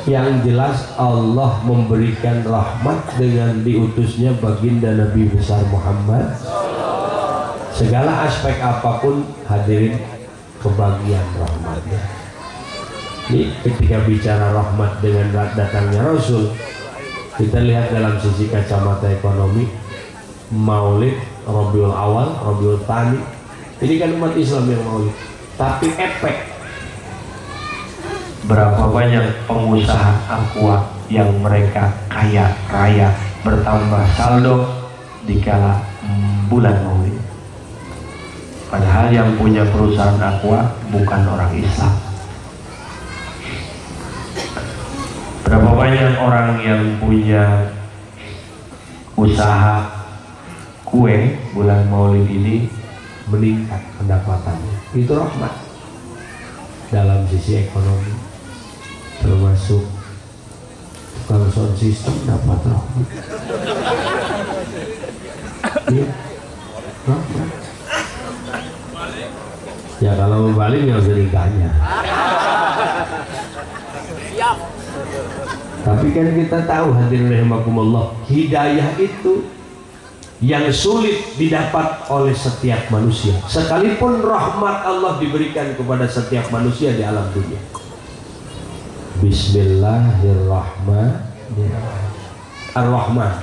Yang jelas Allah memberikan rahmat dengan diutusnya baginda Nabi besar Muhammad. Segala aspek apapun hadirin kebagian rahmatnya. Ini ketika bicara rahmat dengan datangnya Rasul, kita lihat dalam sisi kacamata ekonomi, Maulid, Rabiul Awal, Rabiul Tsani, ini kan umat Islam yang maulid. Tapi efek berapa banyak pengusaha aqua yang mereka kaya raya bertambah saldo dikala bulan maulid. Padahal yang punya perusahaan aqua bukan orang Islam. Berapa banyak orang yang punya usaha kue bulan maulid ini meningkat pendapatannya. Itu rahmat dalam sisi ekonomi, termasuk tukang sound system dapat rahmat. Ya, rahmat. Ya kalau berbalik nggak usah ditanya. Tapi kan kita tahu hadirin rahimakumullah, hidayah itu yang sulit didapat oleh setiap manusia, sekalipun rahmat Allah diberikan kepada setiap manusia di alam dunia. Bismillahirrahmanirrahim. Ar-Rahman,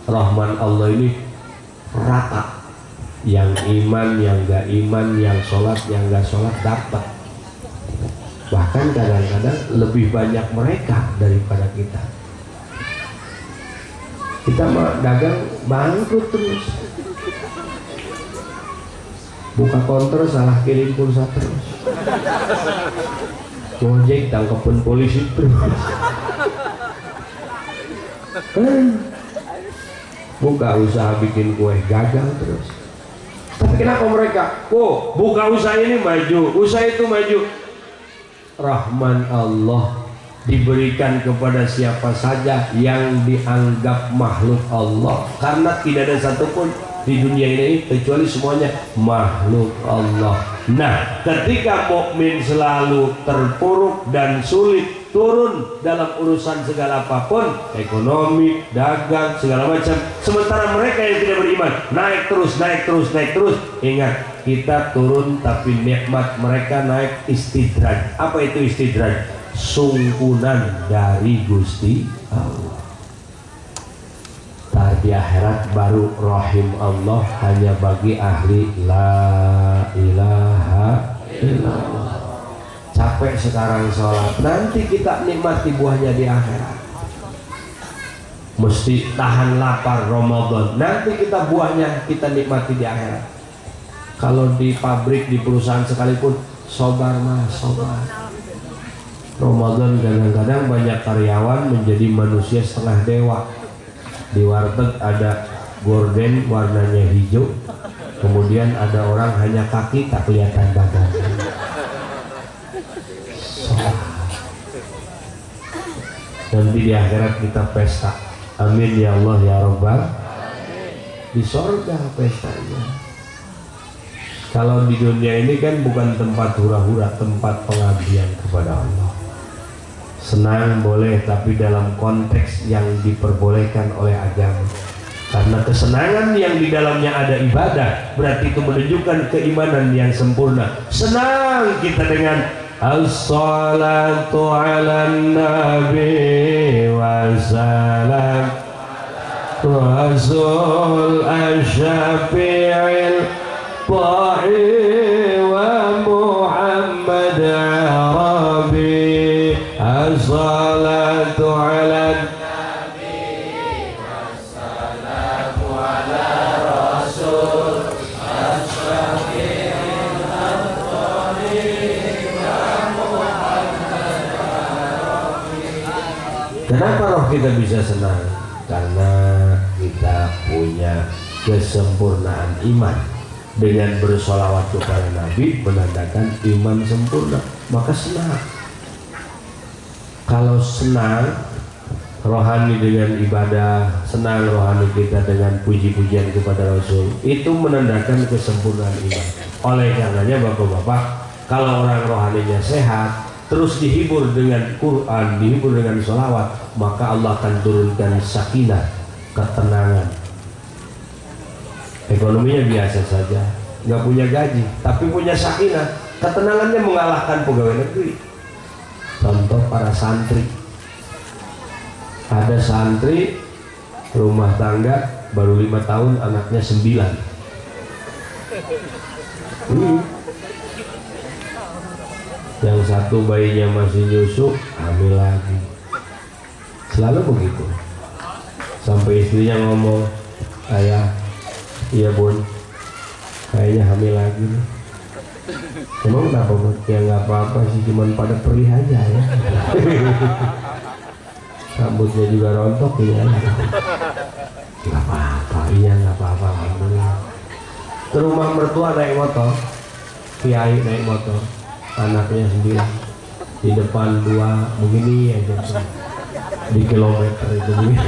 Rahman Allah ini rata. Yang iman, yang gak iman, yang sholat, yang gak sholat dapat. Bahkan kadang-kadang lebih banyak mereka daripada kita. Kita mah dagang bangkrut terus. Buka konter salah kirim pulsa terus. Gojek tangkepin polisi terus. Buka usaha bikin kue gagal terus. Tapi kenapa mereka? Oh, buka usaha ini maju, usaha itu maju. Rahman Allah diberikan kepada siapa saja yang dianggap makhluk Allah, karena tidak ada satupun di dunia ini kecuali semuanya makhluk Allah. Nah, ketika mukmin selalu terpuruk dan sulit, turun dalam urusan segala apapun, ekonomi, dagang, segala macam, sementara mereka yang tidak beriman naik terus, naik terus, naik terus. Ingat, kita turun tapi nikmat mereka naik. Istidraj. Apa itu istidraj? Sungkunan dari Gusti Allah. Di akhirat baru rahim Allah hanya bagi ahli la ilaha illallah. Capek sekarang sholat, nanti kita nikmati buahnya di akhirat. Mesti tahan lapar Ramadan, nanti kita buahnya kita nikmati di akhirat. Kalau di pabrik, di perusahaan sekalipun, sobar mas, sobar. Ramadan kadang-kadang banyak karyawan menjadi manusia setengah dewa. Di warteg ada gorden warnanya hijau, kemudian ada orang hanya kaki tak kelihatan badan. Nanti di akhirat kita pesta. Amin ya Allah ya Rabbal. Di sorga pestanya. Kalau di dunia ini kan bukan tempat hura-hura, tempat pengabdian kepada Allah. Senang boleh, tapi dalam konteks yang diperbolehkan oleh agama. Karena kesenangan yang di dalamnya ada ibadah, berarti itu menunjukkan keimanan yang sempurna. Senang kita dengan as-salatu ala nabi wa salam rasul asyafi'il ta'i wa muhammad arabi as-salatu ala Kenapa roh kita bisa senang? Karena kita punya kesempurnaan iman. Dengan bersolawat kepada Nabi menandakan iman sempurna, maka senang. Kalau senang rohani dengan ibadah, senang rohani kita dengan puji-pujian kepada Rasul, itu menandakan kesempurnaan iman. Oleh karenanya bapak-bapak, kalau orang rohaninya sehat, terus dihibur dengan Quran, dihibur dengan sholawat, maka Allah akan turunkan sakinah, ketenangan. Ekonominya biasa saja, nggak punya gaji, tapi punya sakinah, ketenangannya mengalahkan pegawai negeri. Contoh para santri, ada santri rumah tangga baru 5 tahun, anaknya 9. Yang satu bayinya masih nyusu, hamil lagi. Selalu begitu. Sampai istrinya ngomong, ayah, iya bun, kayaknya hamil lagi nih. Emang kenapa bun? Ya nggak apa-apa sih, cuman pada perih aja ya. Rambutnya juga rontok ya. Nggak apa-apa, iya nggak apa-apa, alhamdulillah. Ke rumah mertua naik motor, kiai naik motor, anaknya 9, di depan 2 begini aja tuh. Di kilometer itu begini.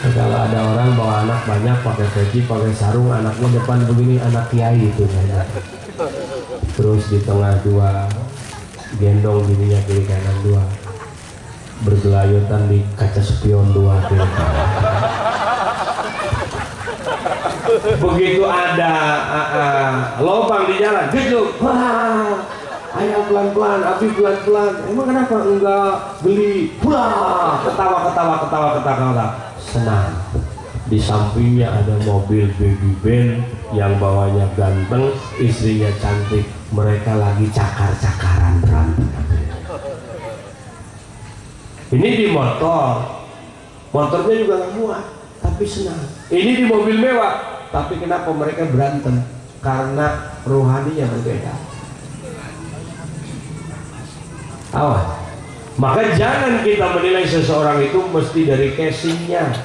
Nah, kalau ada orang bawa anak banyak pakai peci, pakai sarung, anaknya depan begini, anak kiai itu banyak. Terus di tengah 2 gendong gininya, kiri kanan 2, bergelayutan di kaca spion 2 kiri kanan. Begitu ada lubang di jalan, gitu, wah, ayah pelan-pelan, abi pelan-pelan. Emang kenapa enggak beli? Wah, ketawa, senang. Di sampingnya ada mobil baby band yang bawanya ganteng, istrinya cantik. Mereka lagi cakar-cakaran berantem. Ini di motornya juga nggak muat, tapi senang. Ini di mobil mewah, tapi kenapa mereka berantem? Karena rohaninya berbeda. Awas. Maka jangan kita menilai seseorang itu mesti dari casingnya.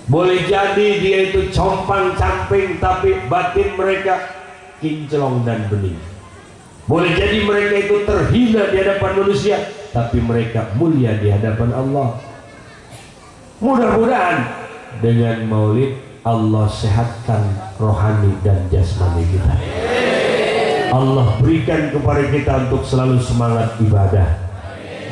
Boleh jadi dia itu compang-camping, tapi batin mereka kinclong dan bening. Boleh jadi mereka itu terhina di hadapan manusia, tapi mereka mulia di hadapan Allah. Mudah-mudahan dengan maulid Allah sehatkan rohani dan jasmani kita. Allah berikan kepada kita untuk selalu semangat ibadah,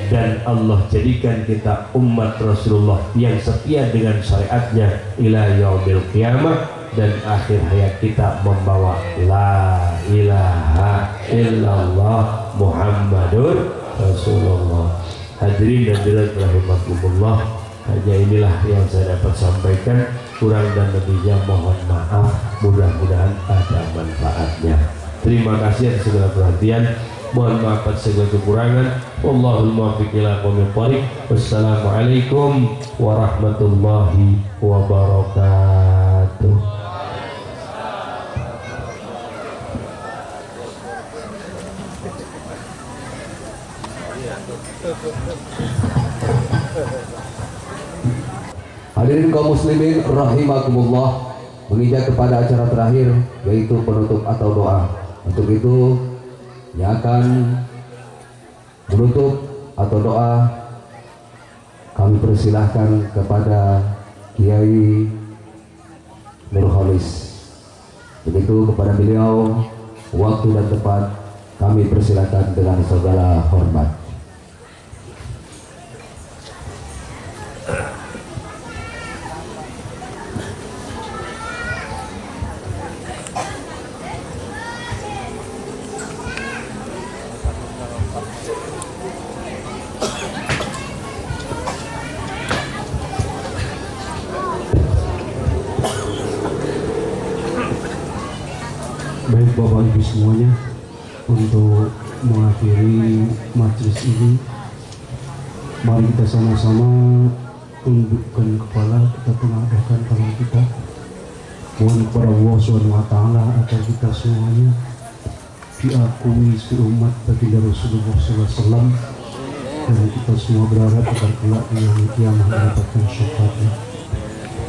dan Allah jadikan kita umat Rasulullah yang setia dengan syariatnya ila yaumil qiyamah, dan akhir hayat kita membawa la ilaha illallah Muhammadur Rasulullah. Hadirin dan hadirat rahimakumullah, hanya inilah yang saya dapat sampaikan. Kurang dan lebihnya mohon maaf, mudah-mudahan ada manfaatnya. Terima kasih atas segala perhatian. Mohon maaf atas segala kekurangan. Wallahul muwaffiq ila aqwamit thoriq. Wassalamualaikum warahmatullahi wabarakatuh. Hadirin kaum muslimin rahimakumullah, menginjak kepada acara terakhir, yaitu penutup atau doa. Untuk itu yang akan menutup atau doa, kami persilahkan kepada Kiai Nurholis. Begitu kepada beliau, waktu dan tempat kami persilakan dengan segala hormat. Baik Bapak Ibu semuanya, untuk mengakhiri majelis ini, mari kita sama-sama tundukkan kepala, kita tengadahkan tangan kita, mohon kepada Allah SWT agar kita semuanya diakui umat baginda Rasulullah SAW, dan kita semua berharap agar kelak di yaumil qiyamah mendapatkan syafaatnya.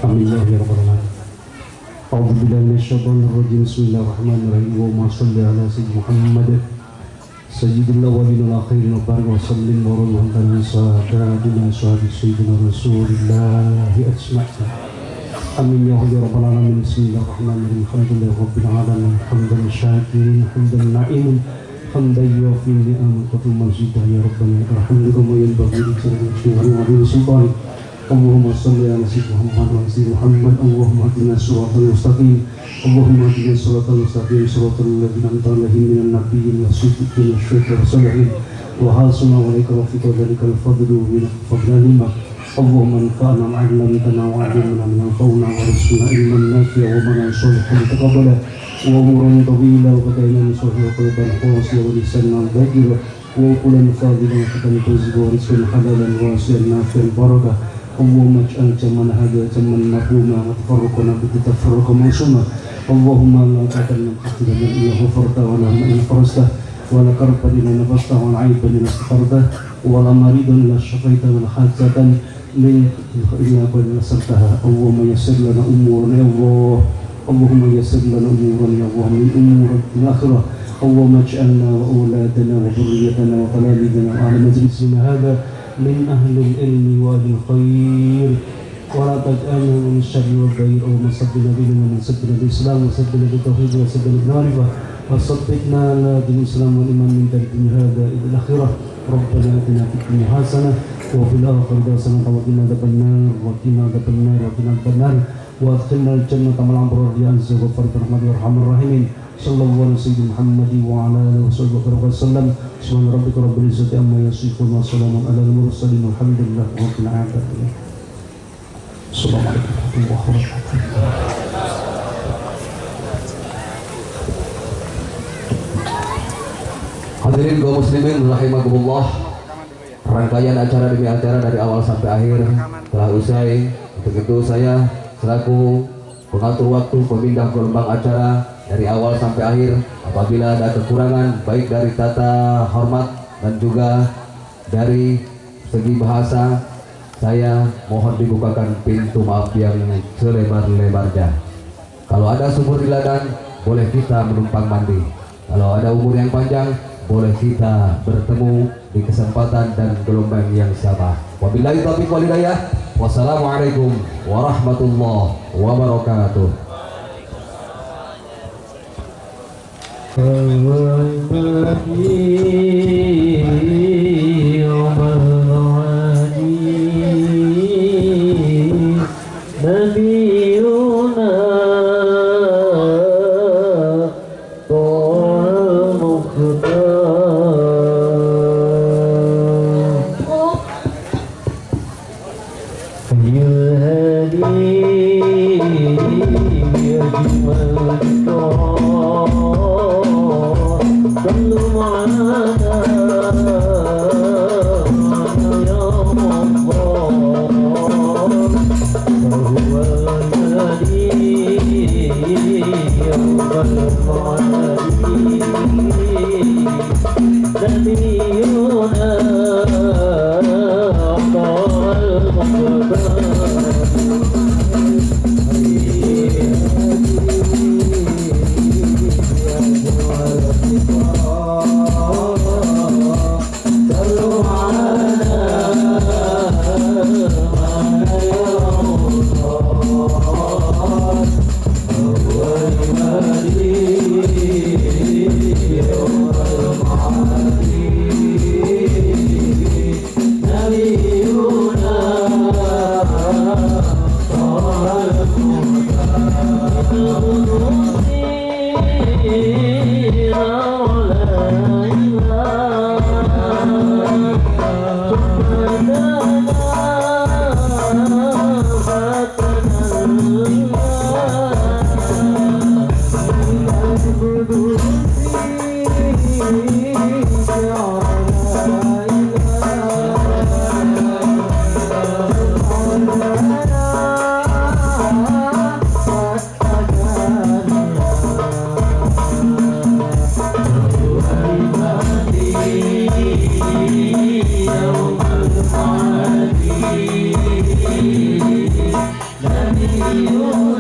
Amin ya rabbal alamin. A'udzubillahi minasyaitonir rajim. Bismillahirrahmanirrahim. Allahumma shalli ala sayyidina Muhammad sayyidil awwalin wal akhirin wa barik wa sallim wa sallim ala sayyidina sayyidina Rasulillahi ajma'in. Amin ya rabbal alamin. Bismillahirrahmanirrahim. Alhamdulillahi rabbil alamin. Hamdan syakirin, hamdan na'imin, hamdan yuwafi ni'amal qatul mazidah ya rabbana. Alhamdulillah yanbaghi li jalali wa sultan. Allahumma salli ala sayyidina Muhammad wa sayyidina Muhammad. Allahumma hdina siratal mustaqim. Allahumma hdina siratal mustaqim, siratal ladzina an'amta 'alaihim minan nabiyyin was-siddiqin wasyuhada'i was-shalihin wa hasuna ulaika rafiqa dzalikal fadlu min fadlillah. Allahumma anfa'na ma 'allamtana wa 'allimna ma yanfa'una wa rizqna ilman nafi'a wa amalan shalihan taqabbala wa umran tawila wa qadayna sahih qalban qasiya wa lisanan dhakira wa qulan fadilan fatan tuzbu wa rizqan halalan wasi'an nafi'an barakah. Allahumma ij'al jam'ana hadha jam'an marhuma wa tafarruqana bi tafarruqan mawsuma. Allahumma la ta'lam qatilan illa ghafarta wa la ma'in farasta wa la karban illa nafasta wa la 'aiban illa istaghfarta wa la maridan illa shafaita wa la hajatan min illa qad nasartaha. Allahumma yassir lana umurana ya Allah. Allahumma yassir lana umurana ya Allah min umuri al-akhirah. Allahumma ij'alna wa awladana wa dhurriyyatana wa talamidana wa ala majlisina hadha من أهل العلم والخير ولا تجعلنا من الشر والضير ومن سبنا بنا من سبنا بالإسلام وسبنا بالتوحيد وسبنا بالمعرفة وثبتنا على دين الإسلام والإيمان من الدنيا هذا إلى الآخرة. ربنا آتنا في الدنيا حسنة وفي الآخرة حسنة وقنا عذاب النار وقنا عذاب النار وقنا عذاب النار وأدخلنا الجنة مع الأبرار يا عز وجل برحمتك يا أرحم الراحمين. Sallallahu alaihi wasallam Muhammad wa ala alihi wasallam. Subhana rabbika rabbil izzati amma yasifun wa salamun alal mursalin walhamdulillahi rabbil alamin. Assalamualaikum warahmatullahi wabarakatuh. Hadirin kaum muslimin rahimakumullah, rangkaian acara demi acara dari awal sampai akhir telah usai. Untuk itu saya selaku pengatur waktu pemindah gelombang acara dari awal sampai akhir, apabila ada kekurangan baik dari tata hormat dan juga dari segi bahasa, saya mohon dibukakan pintu maaf yang selebar-lebarnya. Kalau ada sumur di ladang, boleh kita menumpang mandi. Kalau ada umur yang panjang, boleh kita bertemu di kesempatan dan gelombang yang sama. Wabillahi taufiq wal hidayah. Wassalamualaikum warahmatullahi wabarakatuh. نبينا Nabi